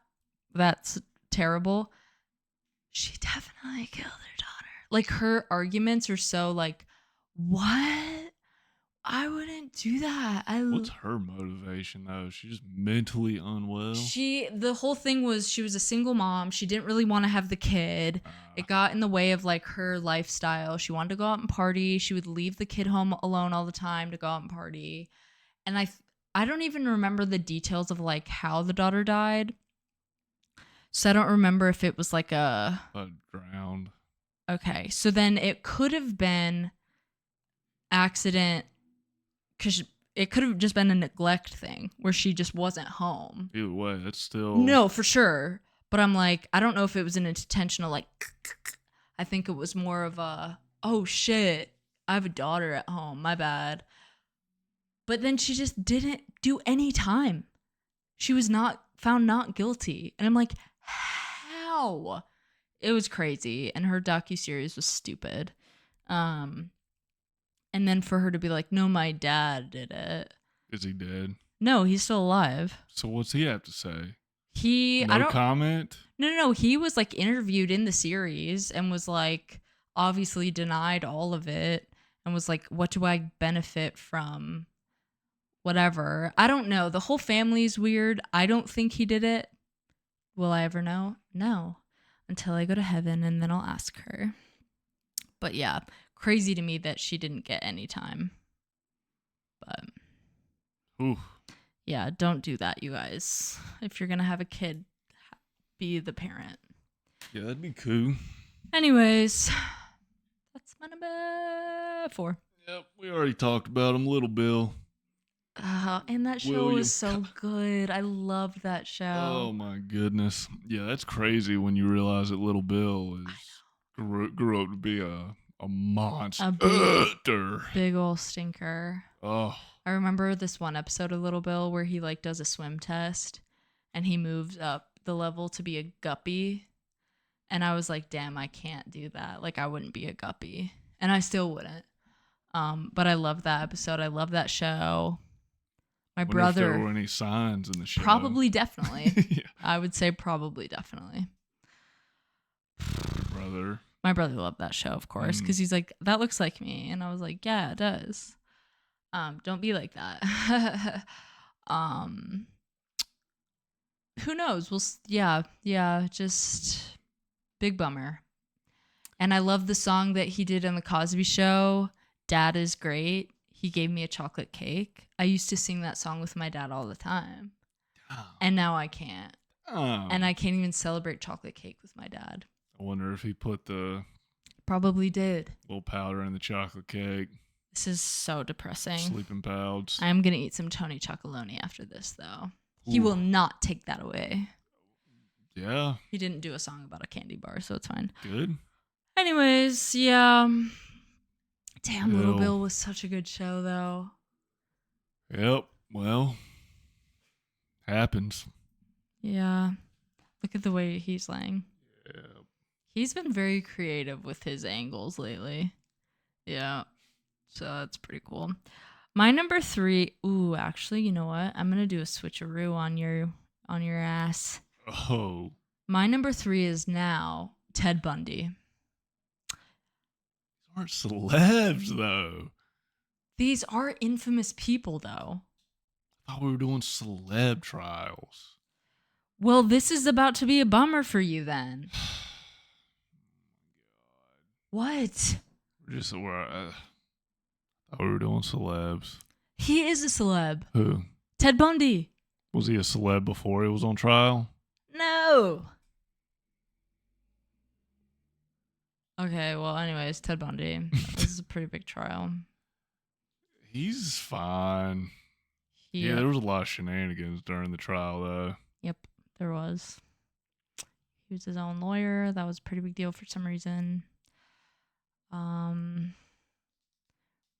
That's terrible. She definitely killed her daughter. Like, her arguments are so like, what? I wouldn't do that. What's her motivation though? She's just mentally unwell. The whole thing was she was a single mom. She didn't really want to have the kid. It got in the way of like her lifestyle. She wanted to go out and party. She would leave the kid home alone all the time to go out and party. And I don't even remember the details of like how the daughter died. So I don't remember if it was like drowned. Okay. So then it could have been accident, because it could have just been a neglect thing where she just wasn't home. Either way, that's still... No, for sure. But I'm like, I don't know if it was an intentional like... I think it was more of a, oh shit, I have a daughter at home, my bad. But then she just didn't do any time. She was found not guilty. And I'm like, how? It was crazy. And her docuseries was stupid. And then for her to be like, no, my dad did it. Is he dead? No, he's still alive. So what's he have to say? No comment? No. He was like interviewed in the series and was like obviously denied all of it and was like, what do I benefit from? Whatever. I don't know. The whole family's weird. I don't think he did it. Will I ever know? No. Until I go to heaven and then I'll ask her. But yeah, crazy to me that she didn't get any time. But ooh. Yeah, don't do that, you guys. If you're going to have a kid, be the parent. Yeah, that'd be cool. Anyways, that's my number 4. Yep, we already talked about him, Little Bill. And that show was so good. I loved that show. Oh my goodness. Yeah, that's crazy when you realize that Little Bill grew up to be a monster. Big old stinker. Oh. I remember this one episode of Little Bill where he like does a swim test and he moves up the level to be a guppy. And I was like, damn, I can't do that. Like, I wouldn't be a guppy. and I still wouldn't. But I love that episode. I love that show. My Wonder if there brother were any signs in the show. probably definitely. Yeah. I would say probably definitely. Your brother. My brother loved that show, of course, because he's like, that looks like me. And I was like, yeah, it does. Don't be like that. Who knows? Yeah, just big bummer. And I love the song that he did on the Cosby Show, Dad is Great. He gave me a chocolate cake. I used to sing that song with my dad all the time. Oh. And now I can't. Oh. And I can't even celebrate chocolate cake with my dad. I wonder if he put the Probably did. little powder in the chocolate cake. This is so depressing. Sleeping powders. I'm going to eat some Tony Chocolonely after this, though. He Ooh. will not take that away. Yeah. He didn't do a song about a candy bar, so it's fine. Good. Anyways, yeah. Damn, Little Bill. Bill was such a good show, though. Yep. Well, happens. Yeah. Look at the way he's laying. Yeah. He's been very creative with his angles lately. Yeah. So that's pretty cool. My number 3. Ooh, actually, you know what? I'm gonna do a switcheroo on your ass. Oh. My number 3 is now Ted Bundy. These aren't celebs, though. These are infamous people, though. I thought we were doing celeb trials. Well, this is about to be a bummer for you then. What? I thought we were doing celebs. He is a celeb. Who? Ted Bundy. Was he a celeb before he was on trial? No. Okay, well, anyways, Ted Bundy. This is a pretty big trial. He's fine. Yeah, there was a lot of shenanigans during the trial, though. Yep, there was. He was his own lawyer. That was a pretty big deal for some reason.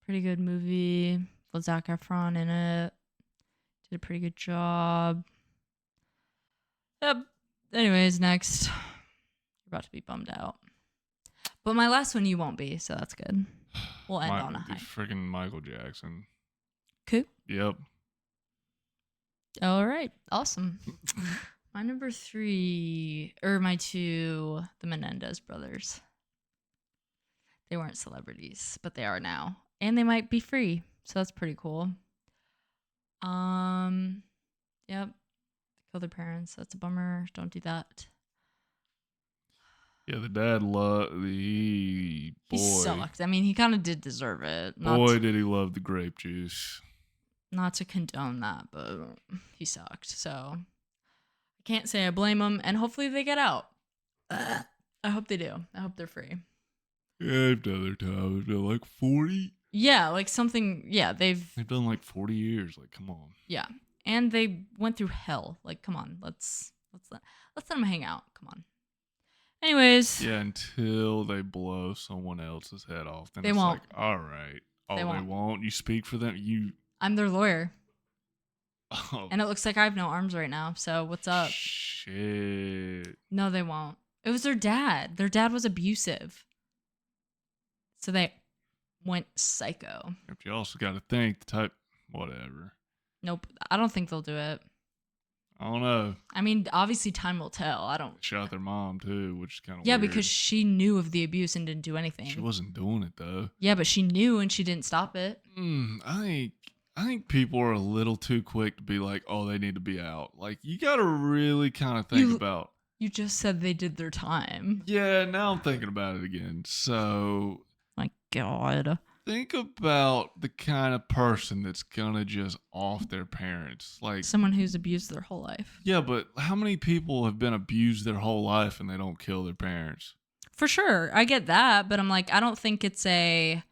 Pretty good movie with Zac Efron in it. Did a pretty good job. Yep. Anyways, next. You're about to be bummed out. But my last one you won't be, so that's good. We'll end on a high. Freaking Michael Jackson. Cool. Yep. All right. Awesome. My number 3, or my 2, the Menendez brothers. They weren't celebrities, but they are now. And they might be free. So that's pretty cool. Yep. Kill their parents. That's a bummer. Don't do that. Yeah, the dad He sucked. I mean, he kind of did deserve it. Did he love the grape juice. Not to condone that, but he sucked. So I can't say I blame him. And hopefully they get out. I hope they do. I hope they're free. Yeah, they've done their time. They've done like 40. Yeah, like something. Yeah, they've done like 40 years. Like, come on. Yeah, and they went through hell. Like, come on, let's let them hang out. Come on. Anyways. Yeah, until they blow someone else's head off, then they it's won't. like, all right. Oh, they won't. You speak for them. I'm their lawyer. Oh. And it looks like I have no arms right now. So what's up? Shit. No, they won't. It was their dad. Their dad was abusive. So they went psycho. But you also got to think the type, whatever. Nope. I don't think they'll do it. I don't know. I mean, obviously time will tell. I don't. They shot their mom too, which is kind of yeah, weird. because she knew of the abuse and didn't do anything. She wasn't doing it though. Yeah, but she knew and she didn't stop it. I think people are a little too quick to be like, oh, they need to be out. Like, you got to really kind of think about. You just said they did their time. Yeah, now I'm thinking about it again. So, my God. Think about the kind of person that's gonna just off their parents. Like someone who's abused their whole life. Yeah, but how many people have been abused their whole life and they don't kill their parents? For sure. I get that, but I'm like, I don't think they're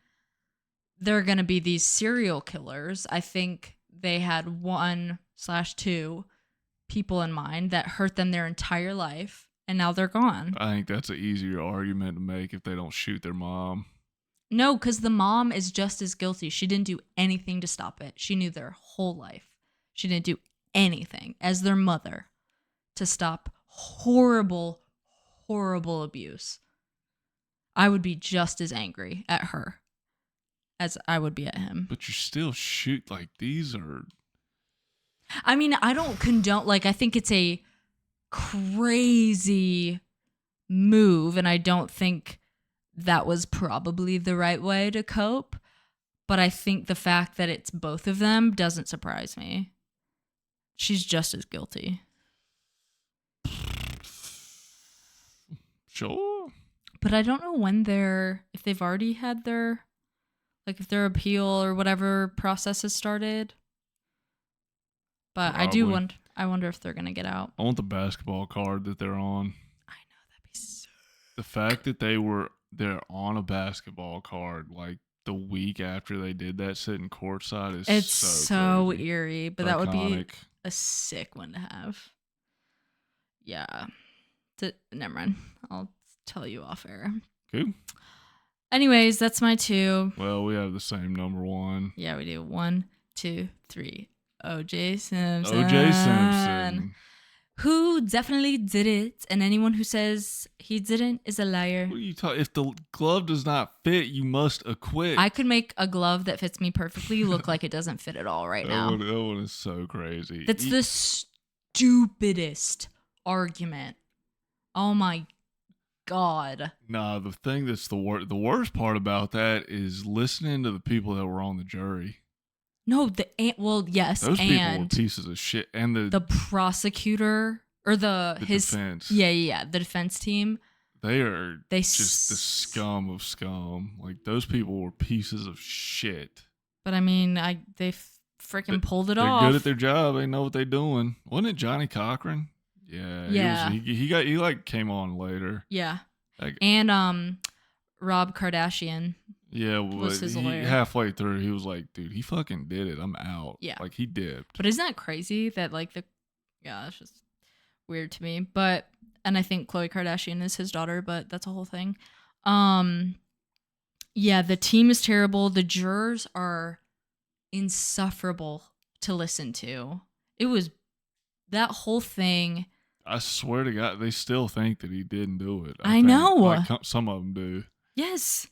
gonna be these serial killers. I think they had 1/2 people in mind that hurt them their entire life and now they're gone. I think that's an easier argument to make if they don't shoot their mom. No, because the mom is just as guilty. She didn't do anything to stop it. She knew their whole life. She didn't do anything as their mother to stop horrible, horrible abuse. I would be just as angry at her as I would be at him. But you still shoot, like, these are... I mean, I don't condone, like, I think it's a crazy move, and I don't think that was probably the right way to cope. But I think the fact that it's both of them doesn't surprise me. She's just as guilty. Sure. But I don't know when if they've already had their, like, if their appeal or whatever process has started. But Probably. I wonder if they're going to get out. I want the basketball card that they're on. I know, that'd be so... The fact that they're on a basketball card, like, the week after they did that sitting courtside is It's so crazy. eerie, but Iconic. that would be a sick one to have. Yeah. Never mind. I'll tell you off air. Cool. Anyways, that's my 2. Well, we have the same number 1. Yeah, we do. 1, 2, 3. O.J. Simpson. O.J. Simpson. Who definitely did it, and anyone who says he didn't is a liar. What are you talking? If the glove does not fit, you must acquit. I could make a glove that fits me perfectly look like it doesn't fit at all right now. That one is so crazy. That's the stupidest argument. Oh my God. Nah, the thing that's the worst part about that is listening to the people that were on the jury. No, yes, those people were pieces of shit, and the prosecutor or his defense. Yeah, the defense team. They just the scum of scum. Like, those people were pieces of shit. But I mean, they freaking pulled it off. They're good at their job. They know what they're doing. Wasn't it Johnny Cochran? Yeah. He like came on later. Yeah. Like, and Rob Kardashian. Yeah, was his lawyer. Halfway through, he was like, "Dude, he fucking did it. I'm out." Yeah, like, he dipped. But isn't that crazy that, like, that's just weird to me. And I think Khloe Kardashian is his daughter, but that's a whole thing. Yeah, the team is terrible. The jurors are insufferable to listen to. It was that whole thing. I swear to God, they still think that he didn't do it. I know. Like, some of them do. Yes.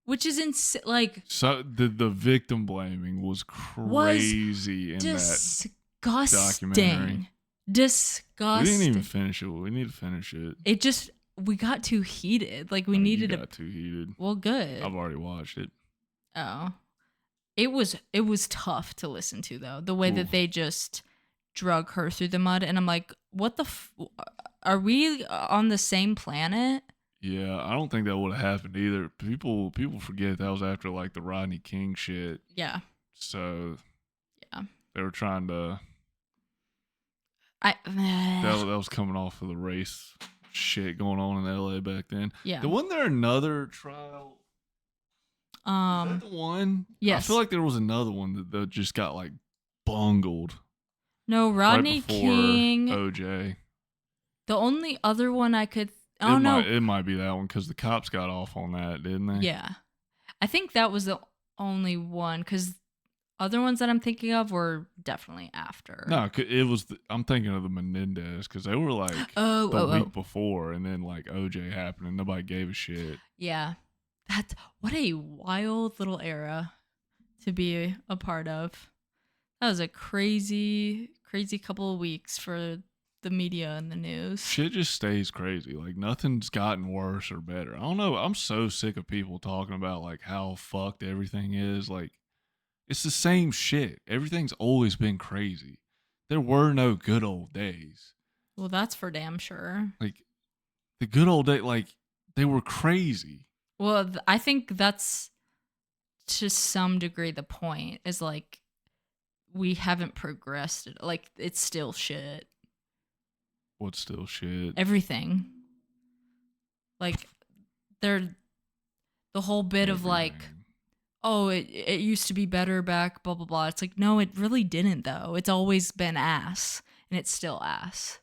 Which is insane. Like, so the victim blaming was crazy in that documentary. Disgusting. We didn't even finish it. We need to finish it. We got too heated. Like, we needed too heated. Well, good. I've already watched it. Oh, it was tough to listen to, though. The way that they just drug her through the mud, and I'm like, what the? Are we on the same planet? Yeah, I don't think that would have happened either. People forget that was after, like, the Rodney King shit. Yeah. So yeah, they were trying to. That was coming off of the race shit going on in LA back then. Yeah. Wasn't there another trial? Is that the one? Yes. I feel like there was another one that just got, like, bungled. No, Rodney King. OJ. The only other one I could. It might be that one because the cops got off on that, didn't they? Yeah. I think that was the only one because other ones that I'm thinking of were definitely after. No, it was. I'm thinking of the Menendez because they were like the week before, and then, like, OJ happened and nobody gave a shit. Yeah. What a wild little era to be a part of. That was a crazy, crazy couple of weeks for the media and the news. Shit just stays crazy. Like, nothing's gotten worse or better. I don't know. I'm so sick of people talking about, like, how fucked everything is. Like, it's the same shit. Everything's always been crazy. There were no good old days. Well, that's for damn sure. Like, the good old days, like, they were crazy. Well, I think that's to some degree the point is, like, we haven't progressed. Like, it's still shit. What's still shit? Everything. Like, the whole bit of, like, oh, it used to be better back, blah, blah, blah. It's like, no, it really didn't, though. It's always been ass, and it's still ass.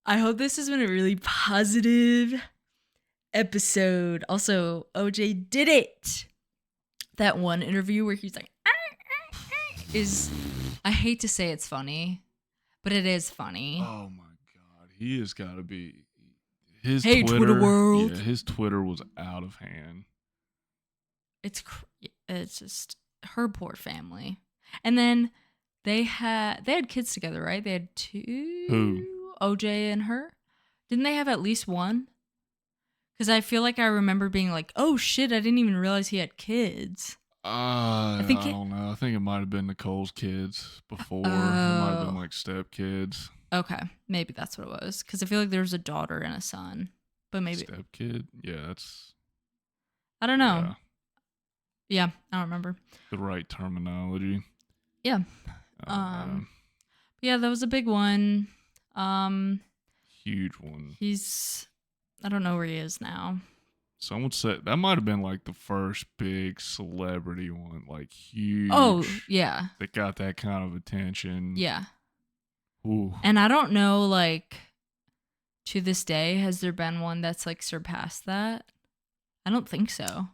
I hope this has been a really positive episode. Also, OJ did it. That one interview where he's like, I hate to say it's funny, but it is funny. Oh my God. He has got to be, His Hey, Twitter Twitter, yeah, world. his Twitter was out of hand. It's just her poor family. And then they had kids together, right? They had Who? two, OJ and her. Didn't they have at least one? Because I feel like I remember being like, "Oh shit, I didn't even realize he had kids." I think I it. don't know. I think it might have been Nicole's kids before. It might have been Oh, like step kids. okay, maybe that's what it was. Because I feel like there was a daughter and a son, but maybe Step kid? Yeah, that's I don't know. yeah, Yeah, I don't remember. the right terminology. Yeah, Oh man. yeah, that was a big one. Um, Huge one. he's I don't know where he is now. Someone said that might have been like the first big celebrity one, like Oh huge, yeah, that got that kind of attention. yeah. Ooh. And I don't know, like, to this day, has there been one that's like surpassed that? I don't think so.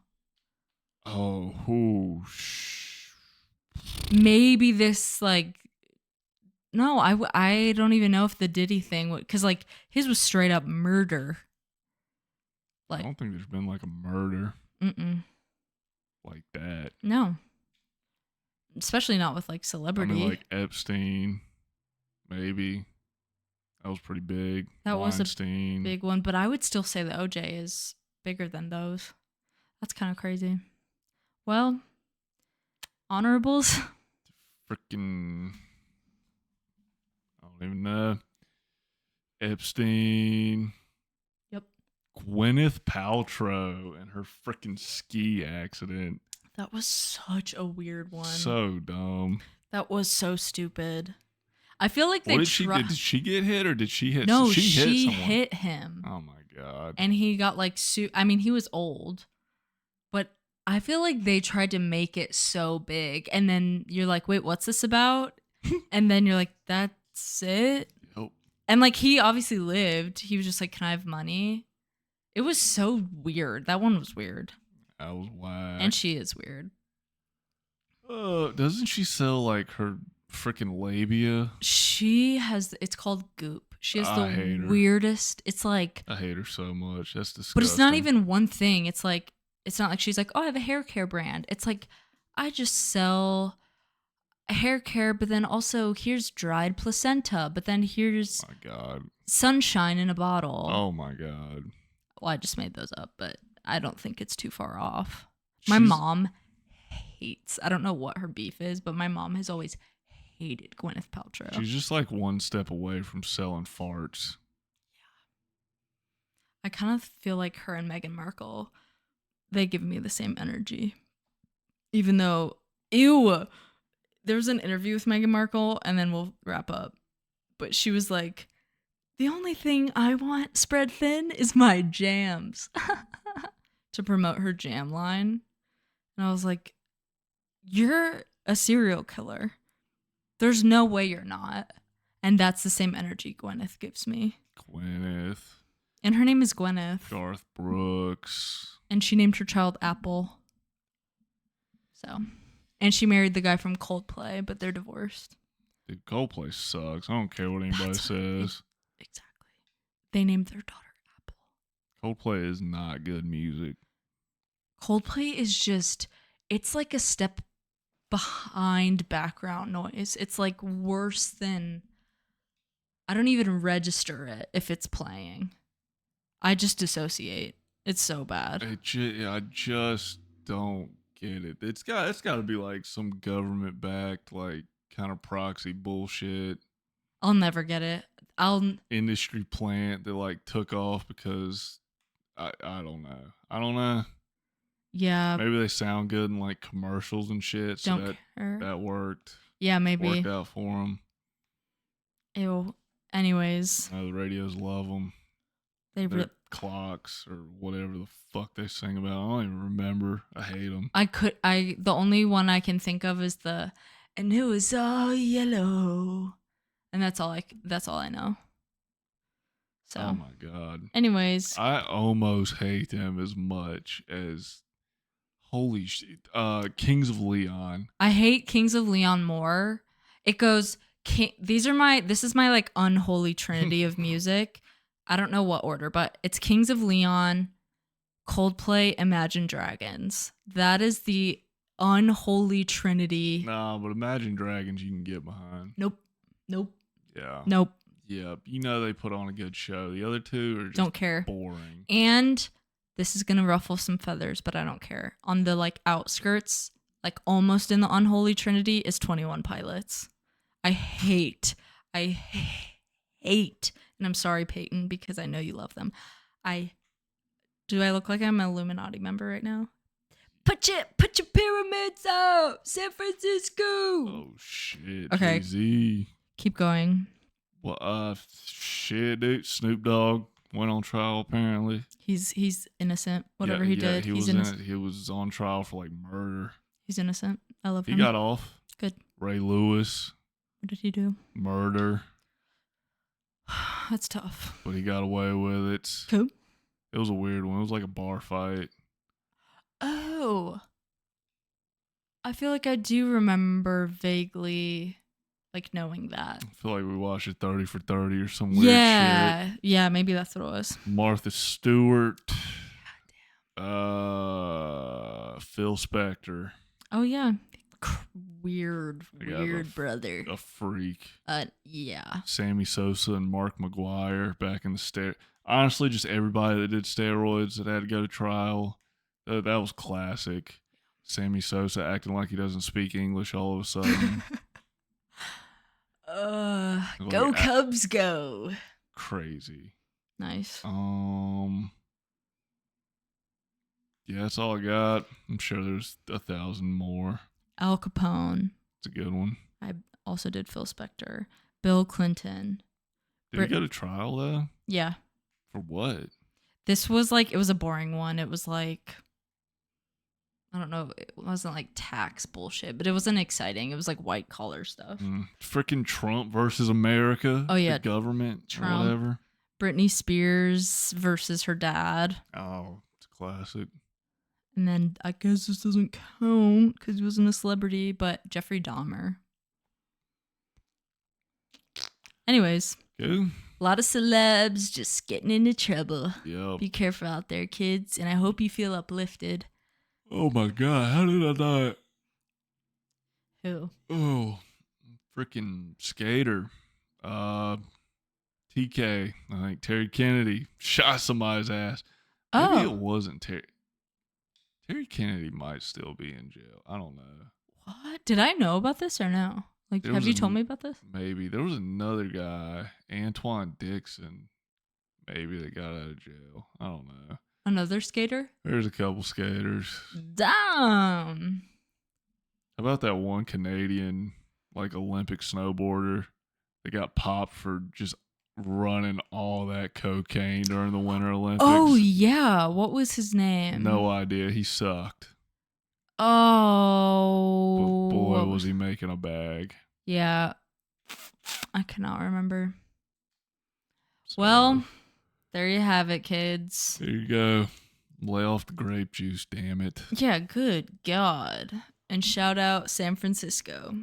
Oh, ooh. Maybe this, like, no, I don't even know if the Diddy thing would, because, like, his was straight up murder. I Like, don't think there's been like a murder mm-mm. like that. No. Especially not with, like, I mean, celebrity. like Epstein, maybe. That was pretty big. That was a Weinstein. big one, but I would still say the OJ is bigger than those. That's kind of crazy. Well, honorables. Freaking. I don't even know. Epstein. Yep. Gwyneth Paltrow and her freaking ski accident. That was such a weird one. So dumb. That was so stupid. I feel like What did she did? Did she get hit or did she hit? No, she hit she someone. hit him. Oh my god. And he got like I mean, he was old, but I feel like they tried to make it so big, and then you're like, "Wait, what's this about?" And then you're like, "That's it." Yep. And like he obviously lived. He was just like, "Can I have money?" It was so weird. That one was weird. That was whack. And she is weird. Doesn't she sell like her freaking labia? She has. It's called Goop. She has I hate the her. weirdest. It's like. I hate her so much. That's disgusting. But it's not even one thing. It's like it's not like she's like, "Oh, I have a hair care brand." It's like I just sell hair care, but then also here's dried placenta, but then here's Oh my god. sunshine in a bottle. Oh my god. Well, I just made those up, but I don't think it's too far off. My She's- mom hates. I don't know what her beef is, but my mom has always hated Gwyneth Paltrow. She's just like one step away from selling farts. I kind of feel like her and Meghan Markle, they give me the same energy. Even though, ew, there was an interview with Meghan Markle, and then we'll wrap up. But she was like, "The only thing I want spread thin is my jams," to promote her jam line. And I was like, "You're a serial killer. There's no way you're not." And that's the same energy Gwyneth gives me. Gwyneth. And her name is Gwyneth. Garth Brooks. And she named her child Apple. So, and she married the guy from Coldplay, but they're divorced. Dude, Coldplay sucks. I don't care what anybody says. Exactly. They named their daughter Apple. Coldplay is not good music. Coldplay is just, it's like a step behind background noise. It's like worse than, I don't even register it if it's playing. I just dissociate. It's so bad. I just don't get it. It's got to be like some government backed like kind of proxy bullshit. I'll never get it. Industry plant that like took off because I don't know. I don't know. Yeah. Maybe they sound good in like commercials and shit. So Don't care. that worked. Yeah, maybe. Worked out for them. Ew. Anyways. The radios love them. Their clocks or whatever the fuck they sing about. I don't even remember. I hate them. The only one I can think of is and it was all yellow. And that's all I know. So. Oh my god. Anyways. I almost hate them as much as holy shit. Kings of Leon. I hate Kings of Leon more. It goes this is my like unholy trinity of music. I don't know what order, but it's Kings of Leon, Coldplay, Imagine Dragons. That is the unholy trinity. Nah, but Imagine Dragons you can get behind. Nope. Nope. Yeah. Nope. Yeah. You know they put on a good show. The other two are just Don't care. boring. And this is going to ruffle some feathers, but I don't care. On the like outskirts, like almost in the unholy trinity, is 21 Pilots. I hate, and I'm sorry, Peyton, because I know you love them. Do I look like I'm an Illuminati member right now? Put your pyramids up, San Francisco. Oh shit. Okay. Jay-Z. Keep going. Well, shit, dude. Snoop Dogg went on trial apparently. He's innocent. Whatever he did, he's innocent. He was on trial for like murder. He's innocent. I love him. He got off. Good. Ray Lewis. What did he do? Murder. That's tough. But he got away with it. Cool. It was a weird one. It was like a bar fight. Oh. I feel like I do remember vaguely like knowing that. I feel like we watched it 30 for 30 or some weird shit. Yeah, maybe that's what it was. Martha Stewart. Phil Spector. Oh yeah. Weird brother. A freak. Yeah. Sammy Sosa and Mark McGuire back in the honestly, just everybody that did steroids that had to go to trial. That was classic. Sammy Sosa acting like he doesn't speak English all of a sudden. Go Cubs, go. Crazy. Nice. Yeah, that's all I got. I'm sure there's 1,000 more. Al Capone. It's a good one. I also did Phil Spector. Bill Clinton. Did he go to trial though? Yeah. For what? This was like, it was a boring one. It was like, I don't know. It wasn't like tax bullshit, but it wasn't exciting. It was like white collar stuff. Freaking Trump versus America. Oh yeah. The government. Trump. Or whatever. Britney Spears versus her dad. Oh, it's a classic. And then I guess this doesn't count because he wasn't a celebrity, but Jeffrey Dahmer. Anyways. Good. A lot of celebs just getting into trouble. Yep. Be careful out there, kids. And I hope you feel uplifted. Oh my God. How did I die? Who? Oh, freaking skater. TK. I think Terry Kennedy shot somebody's ass. Maybe it wasn't Terry. Terry Kennedy might still be in jail. I don't know. What? Did I know about this or no? Like, have you told me about this? Maybe. There was another guy, Antoine Dixon. Maybe they got out of jail. I don't know. Another skater? There's a couple skaters. Damn. How about that one Canadian, like, Olympic snowboarder that got popped for just running all that cocaine during the Winter Olympics? Oh, yeah. What was his name? No idea. He sucked. Oh. But boy, was he making a bag. Yeah. I cannot remember. So, well, there you have it, kids. there you go. Lay off the grape juice, damn it. Yeah, good God. And shout out San Francisco.